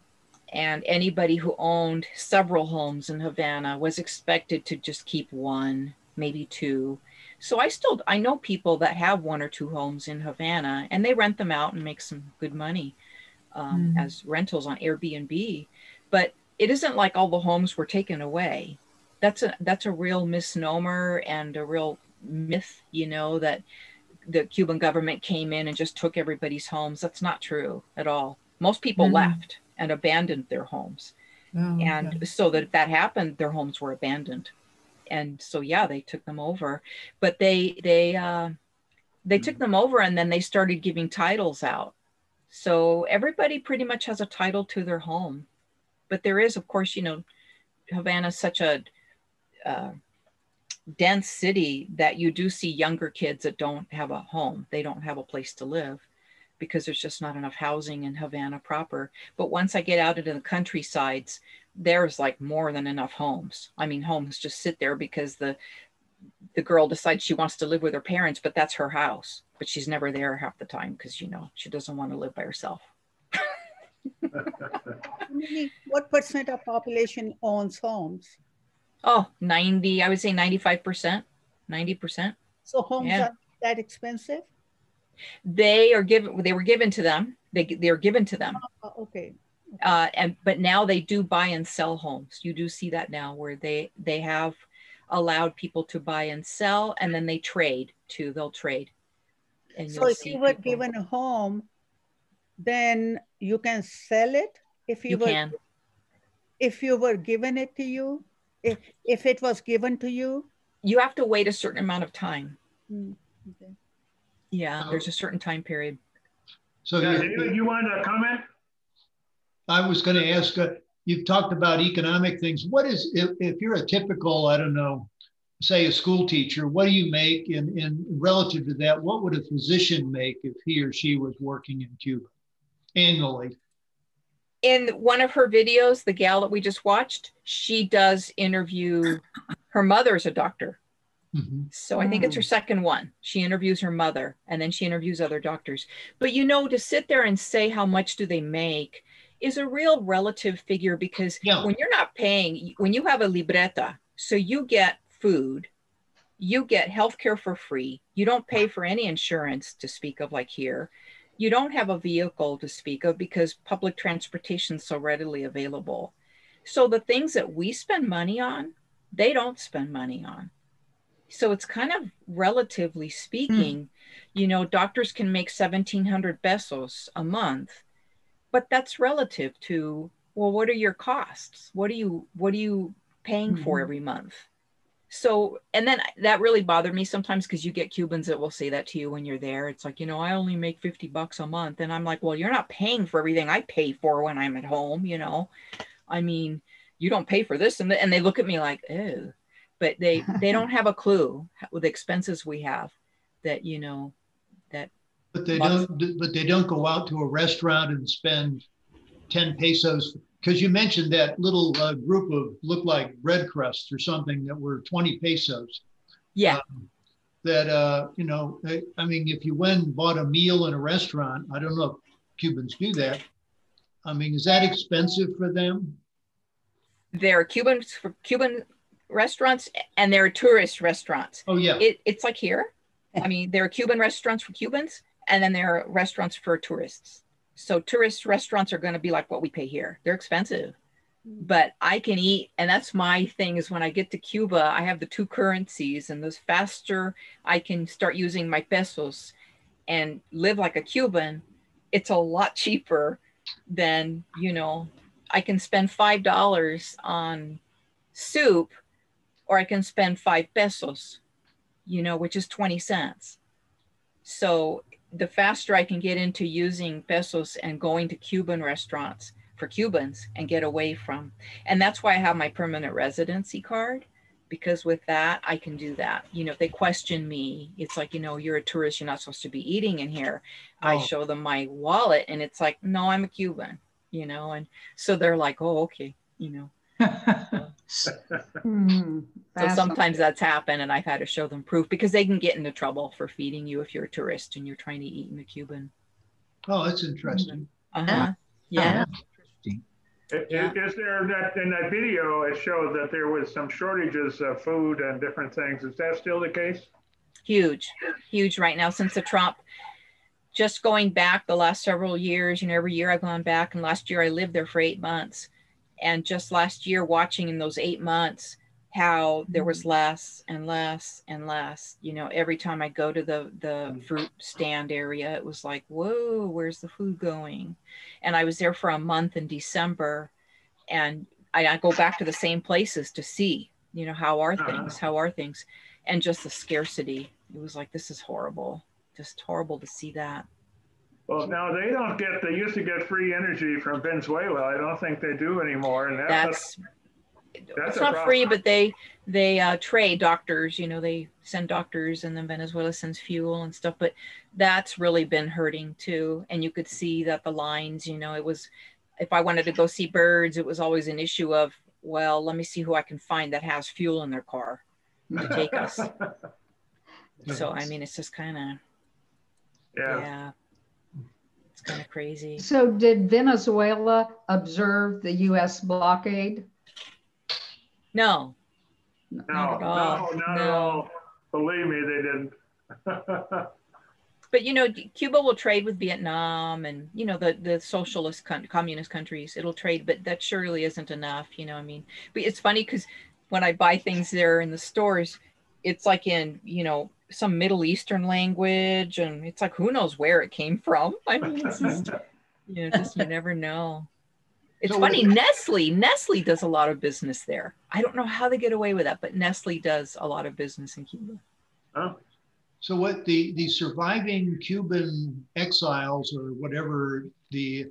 [SPEAKER 2] and anybody who owned several homes in Havana was expected to just keep one maybe 2. So I know people that have 1 or 2 homes in Havana, and they rent them out and make some good money as rentals on Airbnb. But it isn't like all the homes were taken away. That's a real misnomer and a real myth, you know, that the Cuban government came in and just took everybody's homes. That's not true at all. Most people left and abandoned their homes. And so that if that happened, their homes were abandoned. And so, yeah, they took them over, but they took them over, and then they started giving titles out. So everybody pretty much has a title to their home. But there is, of course, you know, Havana is such a dense city that you do see younger kids that don't have a home. They don't have a place to live because there's just not enough housing in Havana proper. But once I get out into the countrysides, there's like more than enough homes. I mean, homes just sit there because the girl decides she wants to live with her parents, but that's her house. But she's never there half the time because, you know, she doesn't want to live by herself.
[SPEAKER 11] What percent of population owns homes?
[SPEAKER 2] Oh, 90, I would say 95%, 90%.
[SPEAKER 11] So homes are that expensive?
[SPEAKER 2] They were given to them. They're given to them.
[SPEAKER 11] Okay.
[SPEAKER 2] But now they do buy and sell homes. You do see that now where they have allowed people to buy and sell, and then they trade too. They'll trade. And
[SPEAKER 11] so if you were given a home, then you can sell it if you were given it to you, if it was given to you.
[SPEAKER 2] You have to wait a certain amount of time.
[SPEAKER 11] Okay.
[SPEAKER 2] Yeah, there's a certain time period.
[SPEAKER 6] So
[SPEAKER 1] David, you wanted to comment?
[SPEAKER 6] I was going to ask, you've talked about economic things. What is, if you're a typical, I don't know, say a school teacher, what do you make in relative to that? What would a physician make if he or she was working in Cuba annually?
[SPEAKER 2] In one of her videos, the gal that we just watched, she does interview, her mother's a doctor. So I think it's her second one. She interviews her mother, and then she interviews other doctors. But you know, to sit there and say how much do they make is a real relative figure, because when you're not paying, when you have a libreta, so you get food, you get healthcare for free, you don't pay for any insurance to speak of like here, you don't have a vehicle to speak of because public transportation is so readily available. So the things that we spend money on, they don't spend money on. So it's kind of relatively speaking, you know, doctors can make 1,700 pesos a month, but that's relative to, well, what are your costs? What are you paying for every month? So, and then that really bothered me sometimes, because you get Cubans that will say that to you when you're there. It's like, you know, I only make $50 a month. And I'm like, well, you're not paying for everything I pay for when I'm at home, you know? I mean, you don't pay for this. And they look at me like, ew. But they don't have a clue with the expenses we have that, you know, that.
[SPEAKER 6] But they don't go out to a restaurant and spend 10 pesos. Because you mentioned that little group of looked like bread crusts or something that were 20 pesos.
[SPEAKER 2] Yeah.
[SPEAKER 6] You know, I mean, if you went and bought a meal in a restaurant, I don't know if Cubans do that. I mean, is that expensive for them?
[SPEAKER 2] There are Cuban restaurants and there are tourist restaurants.
[SPEAKER 6] Oh, yeah.
[SPEAKER 2] It's like here. I mean, there are Cuban restaurants for Cubans, and then there are restaurants for tourists. So tourist restaurants are going to be like what we pay here. They're expensive, but I can eat. And that's my thing, is when I get to Cuba, I have the 2 currencies, and the faster I can start using my pesos and live like a Cuban, it's a lot cheaper than, you know, I can spend $5 on soup, or I can spend 5 pesos, you know, which is 20 cents. So the faster I can get into using pesos and going to Cuban restaurants for Cubans and get away from, and that's why I have my permanent residency card, because with that, I can do that. You know, if they question me, it's like, you know, you're a tourist, you're not supposed to be eating in here. Oh. I show them my wallet and it's like, no, I'm a Cuban, you know, and so they're like, oh, okay, you know. So sometimes that's happened, and I've had to show them proof, because they can get into trouble for feeding you if you're a tourist and you're trying to eat in a Cuban.
[SPEAKER 6] Oh, that's interesting.
[SPEAKER 2] Yeah.
[SPEAKER 6] Interesting.
[SPEAKER 1] Is there that in that video, it showed that there was some shortages of food and different things. Is that still the case?
[SPEAKER 2] Huge, huge right now since the Trump. Just going back the last several years, you know, every year I've gone back, and last year I lived there for 8 months. And just last year watching in those 8 months, how there was less and less and less, you know, every time I go to the fruit stand area, it was like, whoa, where's the food going? And I was there for a month in December, and I go back to the same places to see, you know, how are things, and just the scarcity. It was like, this is horrible. Just horrible to see that.
[SPEAKER 1] Well, now they used to get free energy from Venezuela. I don't think they do anymore. And
[SPEAKER 2] that's not free, but they trade doctors, you know, they send doctors, and then Venezuela sends fuel and stuff, but that's really been hurting too. And you could see that the lines, you know, it was, if I wanted to go see birds, it was always an issue of, well, let me see who I can find that has fuel in their car to take us. So, I mean, it's just kind of, yeah, it's kind of crazy.
[SPEAKER 8] So did Venezuela observe the U.S. blockade?
[SPEAKER 2] No.
[SPEAKER 1] Not at all. Believe me, they didn't.
[SPEAKER 2] But, you know, Cuba will trade with Vietnam and, you know, the socialist, communist countries. It'll trade, but that surely isn't enough, you know, I mean. But it's funny because when I buy things there in the stores, it's like in, you know, some Middle Eastern language, and it's like, who knows where it came from? I mean, it's just, you know, just, you never know. It's funny, Nestle does a lot of business there. I don't know how they get away with that, but Nestle does a lot of business in Cuba.
[SPEAKER 6] Oh. So what the surviving Cuban exiles, or whatever, the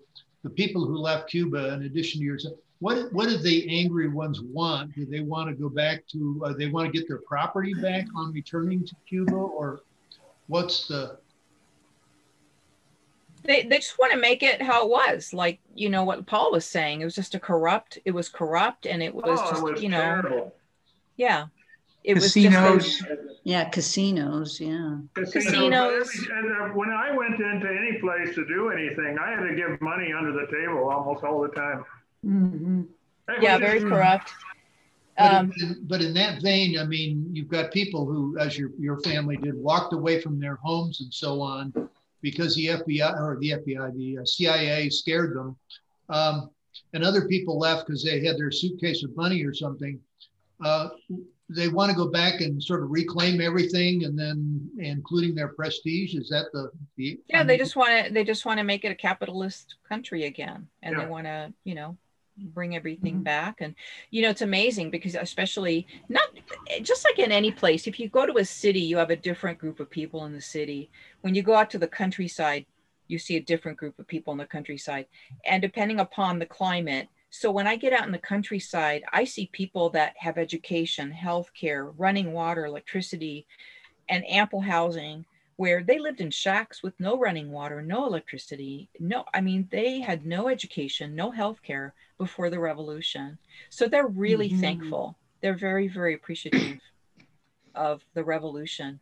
[SPEAKER 6] people who left Cuba, in addition to yourself, what do the angry ones want? Do they want to go back to, they want to get their property back on returning to Cuba, or what's the?
[SPEAKER 2] They just want to make it how it was, like, you know, what Paul was saying. It was just corrupt, and it was just,
[SPEAKER 1] it was
[SPEAKER 2] you know,
[SPEAKER 1] terrible.
[SPEAKER 2] Yeah. It
[SPEAKER 15] casinos.
[SPEAKER 2] Was just
[SPEAKER 16] casinos, yeah.
[SPEAKER 2] Casinos.
[SPEAKER 1] And when I went into any place to do anything, I had to give money under the table almost all the time.
[SPEAKER 8] Mm-hmm.
[SPEAKER 2] Yeah, very corrupt.
[SPEAKER 6] But in that vein, I mean, you've got people who, as your family did, walked away from their homes and so on because the CIA scared them. And other people left because they had their suitcase of money or something. They want to go back and sort of reclaim everything, and then including their prestige. Is that the
[SPEAKER 2] yeah, they just want to make it a capitalist country again, and they want to, you know, bring everything back. And, you know, it's amazing because, especially, not just like in any place, if you go to a city, you have a different group of people in the city. When you go out to the countryside, you see a different group of people in the countryside, and depending upon the climate. So when I get out in the countryside, I see people that have education, healthcare, running water, electricity, and ample housing, where they lived in shacks with no running water, no electricity. No, I mean, they had no education, no healthcare before the revolution. So they're really thankful. They're very, very appreciative of the revolution.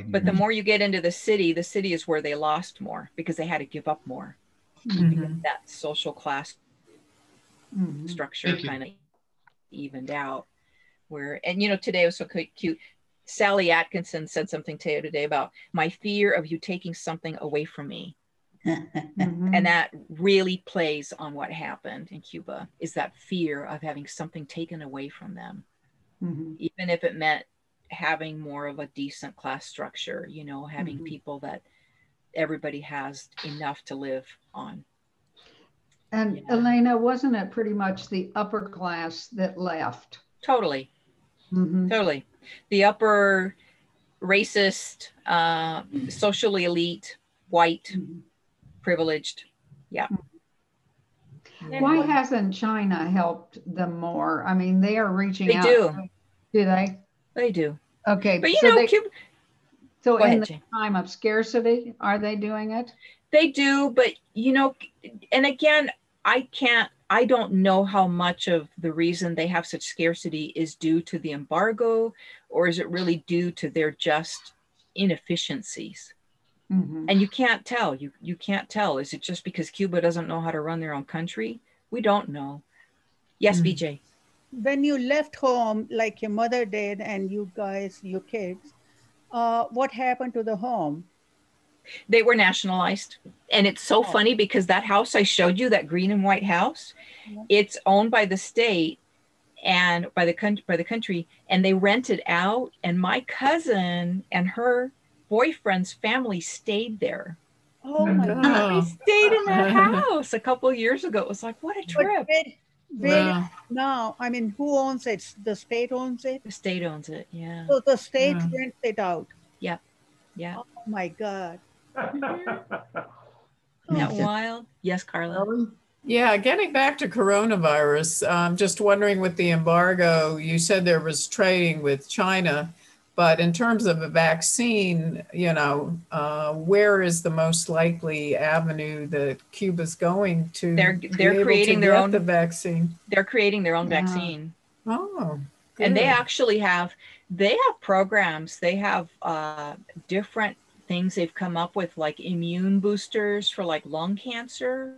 [SPEAKER 2] But the more you get into the city is where they lost more because they had to give up more. Because that social class structure kind of evened out. Where, and you know, today was so cute. Sally Atkinson said something to you today about my fear of you taking something away from me. And that really plays on what happened in Cuba, is that fear of having something taken away from them. Even if it meant having more of a decent class structure, you know, having people that everybody has enough to live on.
[SPEAKER 8] And Elena, wasn't it pretty much the upper class that left?
[SPEAKER 2] Totally. Totally. The upper racist, socially elite, white, privileged. Yeah.
[SPEAKER 8] Why hasn't China helped them more? I mean, they are reaching out.
[SPEAKER 2] They do.
[SPEAKER 8] Do they?
[SPEAKER 2] They do.
[SPEAKER 8] Okay.
[SPEAKER 2] But you know, Cuba,
[SPEAKER 8] so in the time of scarcity, are they doing it?
[SPEAKER 2] They do, but you know, and again, I don't know how much of the reason they have such scarcity is due to the embargo, or is it really due to their just inefficiencies? And you can't tell. You can't tell. Is it just because Cuba doesn't know how to run their own country? We don't know. Yes, BJ.
[SPEAKER 11] When you left home, like your mother did, and you guys, your kids, what happened to the home?
[SPEAKER 2] They were nationalized. And it's so funny because that house I showed you, that green and white house, it's owned by the state and by the country, and they rent it out. And my cousin and her boyfriend's family stayed there.
[SPEAKER 11] Oh my
[SPEAKER 2] They
[SPEAKER 11] God.
[SPEAKER 2] stayed in that house a couple of years ago. It was like, what a trip.
[SPEAKER 11] Where now? I mean, who owns it? The state owns it?
[SPEAKER 2] The state owns it, yeah.
[SPEAKER 11] So the state rents it out?
[SPEAKER 2] Yeah, yeah.
[SPEAKER 11] Oh my God.
[SPEAKER 2] Isn't that wild? Yes, Carla.
[SPEAKER 10] Yeah, getting back to coronavirus, I'm just wondering with the embargo, you said there was trading with China, but in terms of a vaccine, you know, where is the most likely avenue that Cuba's going to?
[SPEAKER 2] They're creating their own
[SPEAKER 10] the vaccine.
[SPEAKER 2] They're creating their own vaccine.
[SPEAKER 10] Oh, good.
[SPEAKER 2] And they actually have programs. They have different things they've come up with, like immune boosters for like lung cancer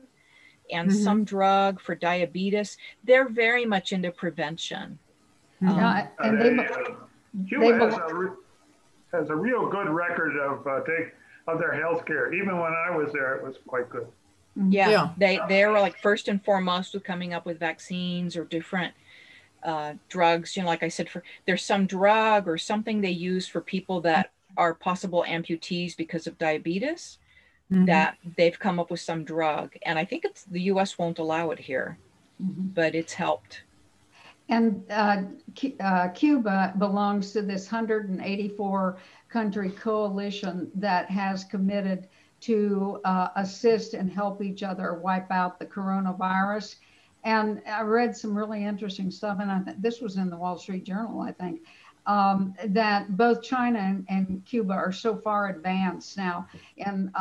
[SPEAKER 2] and some drug for diabetes. They're very much into prevention.
[SPEAKER 1] And Cuba has a real good record of their health care. Even when I was there, it was quite good.
[SPEAKER 2] Yeah. They were like first and foremost with coming up with vaccines or different drugs. You know, like I said, there's some drug or something they use for people that are possible amputees because of diabetes, that they've come up with some drug. And I think the US won't allow it here, but it's helped.
[SPEAKER 8] And Cuba belongs to this 184 country coalition that has committed to assist and help each other wipe out the coronavirus. And I read some really interesting stuff, and this was in the Wall Street Journal, I think, that both China and Cuba are so far advanced now in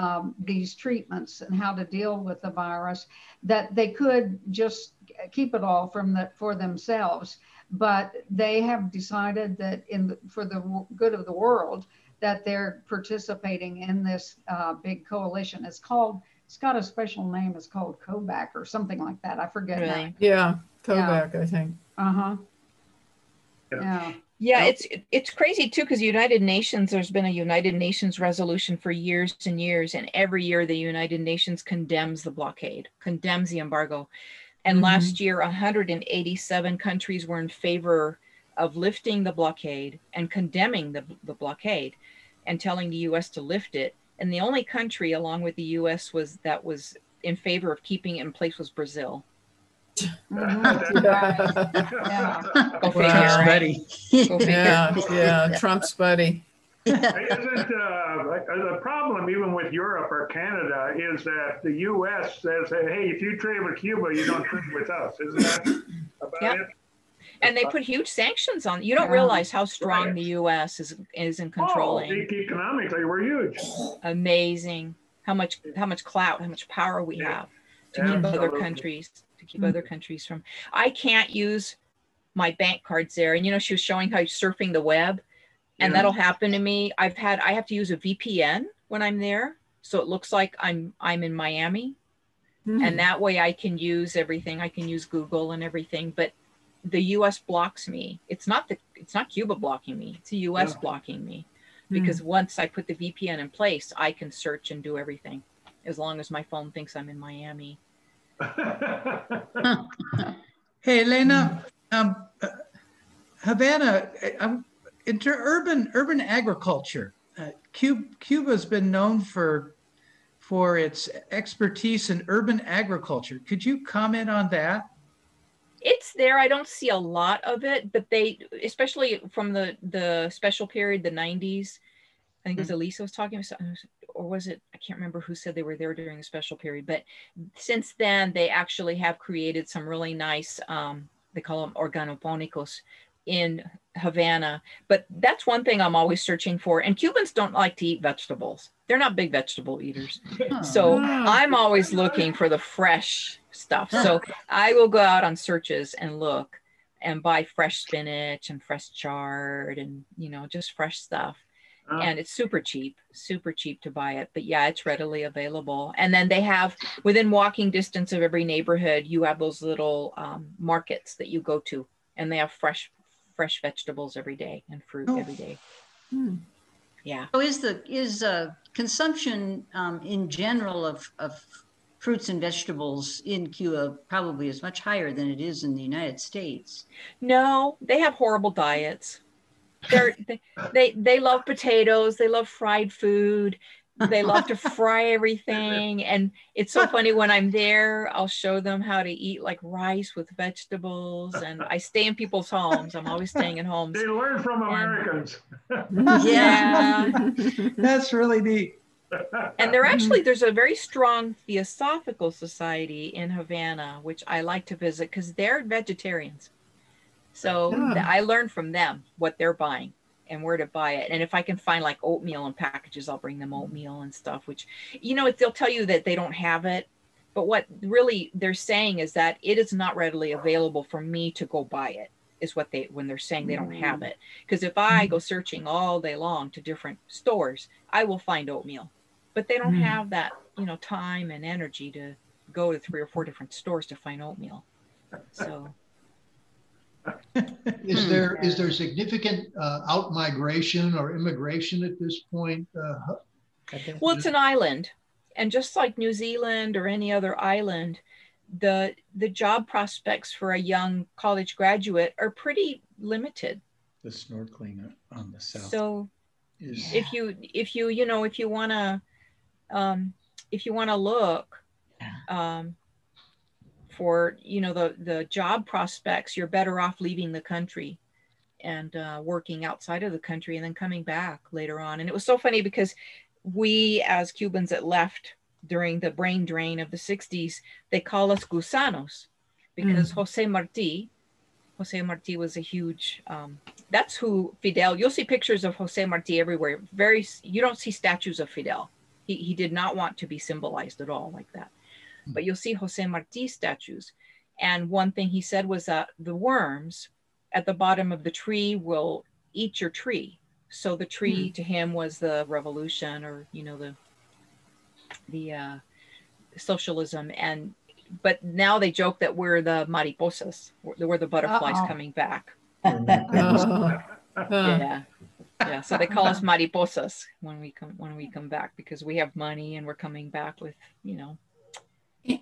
[SPEAKER 8] these treatments and how to deal with the virus that they could just keep it all for themselves. But they have decided that for the good of the world, that they're participating in this big coalition. It's got a special name. It's called COVAX or something like that. I forget now.
[SPEAKER 10] Yeah, COVAX, I think.
[SPEAKER 2] Yeah, it's crazy too, because United Nations, there's been a United Nations resolution for years and years, and every year the United Nations condemns the blockade, condemns the embargo. And last year, 187 countries were in favor of lifting the blockade and condemning the blockade and telling the US to lift it. And the only country along with the US that was in favor of keeping it in place was Brazil.
[SPEAKER 3] Trump's buddy.
[SPEAKER 10] Yeah, Trump's buddy.
[SPEAKER 1] Isn't the problem even with Europe or Canada is that the U.S. says, hey, if you trade with Cuba, you don't trade with us. Isn't that about it?
[SPEAKER 2] And they put huge sanctions on. You don't realize how strong the U.S. is in controlling.
[SPEAKER 1] Economically, we're huge.
[SPEAKER 2] Amazing how much clout, how much power we have to keep other countries. Other countries from. I can't use my bank cards there. And she was showing how surfing the web, and that'll happen to me. I have to use a VPN when I'm there, so it looks like I'm in Miami, and that way I can use everything. I can use Google and everything, but the US blocks me. It's not Cuba blocking me. It's the US blocking me, because once I put the VPN in place, I can search and do everything as long as my phone thinks I'm in Miami.
[SPEAKER 15] Hey, Elena, Havana, into urban agriculture. Cuba's been known for its expertise in urban agriculture. Could you comment on that?
[SPEAKER 2] It's there. I don't see a lot of it, but they, especially from the special period, the 90s, I think it was Elisa was talking about, or was it, I can't remember who said they were there during the special period, but since then they actually have created some really nice, they call them organoponicos in Havana. But that's one thing I'm always searching for. And Cubans don't like to eat vegetables. They're not big vegetable eaters. So I'm always looking for the fresh stuff. So I will go out on searches and look and buy fresh spinach and fresh chard and, just fresh stuff. and it's super cheap to buy it. But yeah, it's readily available. And then they have, within walking distance of every neighborhood, you have those little markets that you go to, and they have fresh vegetables every day and fruit every day. Yeah.
[SPEAKER 16] So is consumption in general of fruits and vegetables in Cuba probably is much higher than it is in the United States?
[SPEAKER 2] No, they have horrible diets. They love potatoes. They love fried food. They love to fry everything. And it's so funny, when I'm there, I'll show them how to eat like rice with vegetables. And I stay in people's homes. I'm always staying in homes.
[SPEAKER 1] They learn from Americans.
[SPEAKER 2] Yeah.
[SPEAKER 15] That's really neat.
[SPEAKER 2] And there's a very strong Theosophical Society in Havana, which I like to visit because they're vegetarians. So I learned from them what they're buying and where to buy it. And if I can find like oatmeal in packages, I'll bring them oatmeal and stuff, which, they'll tell you that they don't have it. But what really they're saying is that it is not readily available for me to go buy it, is what when they're saying they don't have it. Because if I go searching all day long to different stores, I will find oatmeal. But they don't have that, time and energy to go to 3 or 4 different stores to find oatmeal. So.
[SPEAKER 6] Is there significant out-migration or immigration at this point?
[SPEAKER 2] Well, it's an island, and just like New Zealand or any other island, the job prospects for a young college graduate are pretty limited.
[SPEAKER 15] The snorkeling on the south.
[SPEAKER 2] So, if you want to look for the job prospects, you're better off leaving the country and working outside of the country and then coming back later on. And it was so funny because we, as Cubans that left during the brain drain of the 60s, they call us gusanos because Jose Marti was a huge, that's who Fidel, you'll see pictures of Jose Marti everywhere. You don't see statues of Fidel. He did not want to be symbolized at all like that. But you'll see Jose Marti statues. And one thing he said was that the worms at the bottom of the tree will eat your tree. So the tree to him was the revolution, or, the socialism. But now they joke that we're the mariposas. We're the butterflies coming back. Yeah. So they call us mariposas when we come back, because we have money and we're coming back with,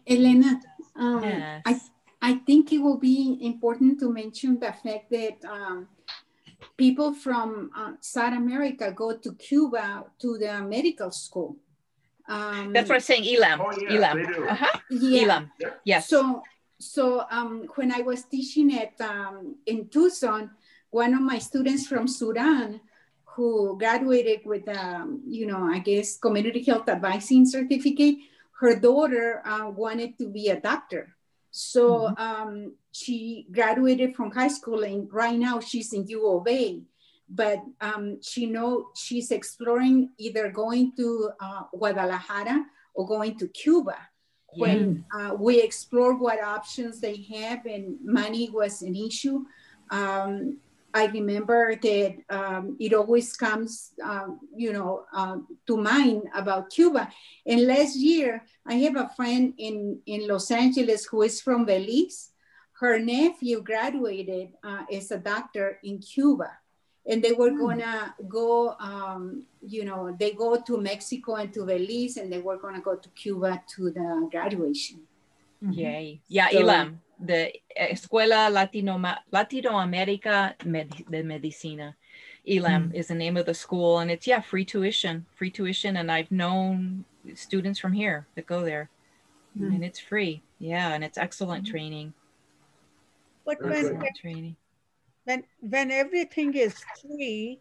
[SPEAKER 13] Elena,
[SPEAKER 2] yes.
[SPEAKER 13] I think it will be important to mention the fact that people from South America go to Cuba to the medical school.
[SPEAKER 2] That's what I'm saying, ELAM.
[SPEAKER 1] Oh, yeah,
[SPEAKER 2] ELAM.
[SPEAKER 1] they do.
[SPEAKER 13] Yeah.
[SPEAKER 2] ELAM. Yes.
[SPEAKER 13] So when I was teaching in Tucson, one of my students from Sudan, who graduated with, I guess, community health advising certificate, her daughter wanted to be a doctor. So she graduated from high school, and right now she's in U of A. But she's exploring either going to Guadalajara or going to Cuba. When we explored what options they have, and money was an issue, I remember that it always comes, to mind about Cuba. And last year, I have a friend in Los Angeles who is from Belize. Her nephew graduated as a doctor in Cuba. And they were gonna go, they go to Mexico and to Belize, and they were gonna go to Cuba to the graduation.
[SPEAKER 2] Yay. Yeah, so, ELAM, the Escuela Latinoamérica de Medicina. ELAM is the name of the school, and it's, free tuition. And I've known students from here that go there, and it's free. Yeah, and it's excellent training.
[SPEAKER 11] But when everything is free,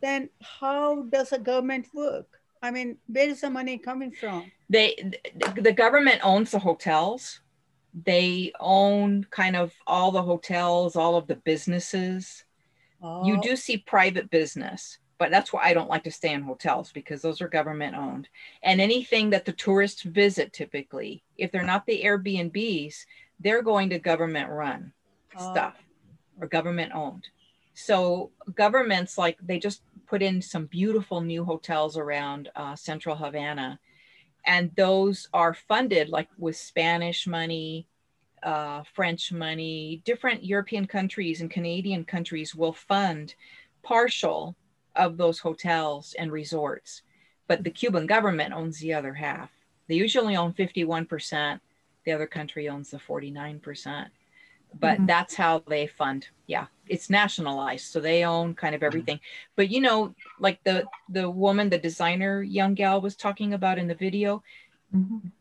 [SPEAKER 11] then how does the government work? I mean, where is the money coming from?
[SPEAKER 2] The government owns the hotels. They own kind of all the hotels, all of the businesses. You do see private business, but that's why I don't like to stay in hotels, because those are government owned. And anything that the tourists visit, typically, if they're not the Airbnbs, they're going to government run stuff or government owned. So governments, like, they just put in some beautiful new hotels around central Havana. And those are funded like with Spanish money, French money. Different European countries and Canadian countries will fund partial of those hotels and resorts. But the Cuban government owns the other half. They usually own 51%. The other country owns the 49%. But that's how they fund. Yeah, it's nationalized. So they own kind of everything. But you know, like the woman, the designer young gal was talking about in the video,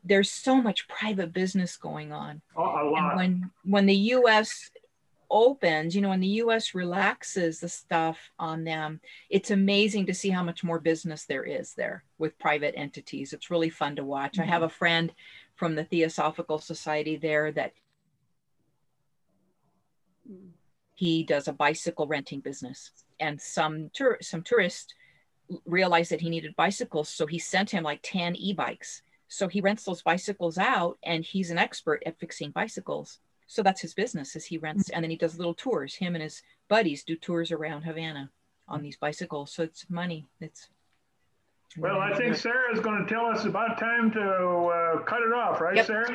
[SPEAKER 2] there's so much private business going on.
[SPEAKER 1] A lot.
[SPEAKER 2] And when the US opens, you know, when the US relaxes the stuff on them, it's amazing to see how much more business there is there with private entities. It's really fun to watch. I have a friend from the Theosophical Society there that he does a bicycle renting business, and some tourists realized that he needed bicycles, so he sent him like 10 e-bikes. So he rents those bicycles out, and he's an expert at fixing bicycles. So that's his business, is he rents, and then he does little tours. Him and his buddies do tours around Havana on these bicycles. So it's money.
[SPEAKER 1] Well, I think Sarah's going to tell us about time to cut it off, right, Sarah?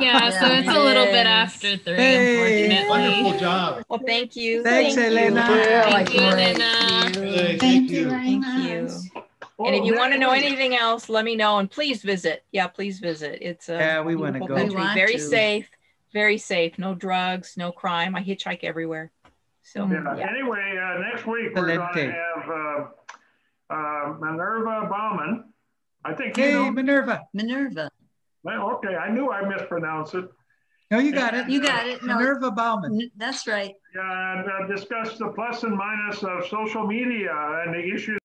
[SPEAKER 14] Yeah, so it's a little bit after 3, unfortunately.
[SPEAKER 6] Wonderful job.
[SPEAKER 2] Well, thank you.
[SPEAKER 15] Thanks, Elena.
[SPEAKER 14] Thank you, Elena.
[SPEAKER 6] Thank you.
[SPEAKER 2] Thank you. And if you want to know anything else, let me know, and please visit. Yeah, please visit. It's a
[SPEAKER 15] we want to go.
[SPEAKER 2] country. Very safe. Very safe. No drugs, no crime. I hitchhike everywhere. So
[SPEAKER 1] yeah. Anyway, next week we're going to have Minerva Bauman. I think you know.
[SPEAKER 16] Minerva.
[SPEAKER 1] Well, okay, I knew I mispronounced it.
[SPEAKER 15] No, you got it.
[SPEAKER 16] You got it. No,
[SPEAKER 15] Minerva Bauman.
[SPEAKER 16] That's right.
[SPEAKER 1] And discuss the plus and minus of social media and the issues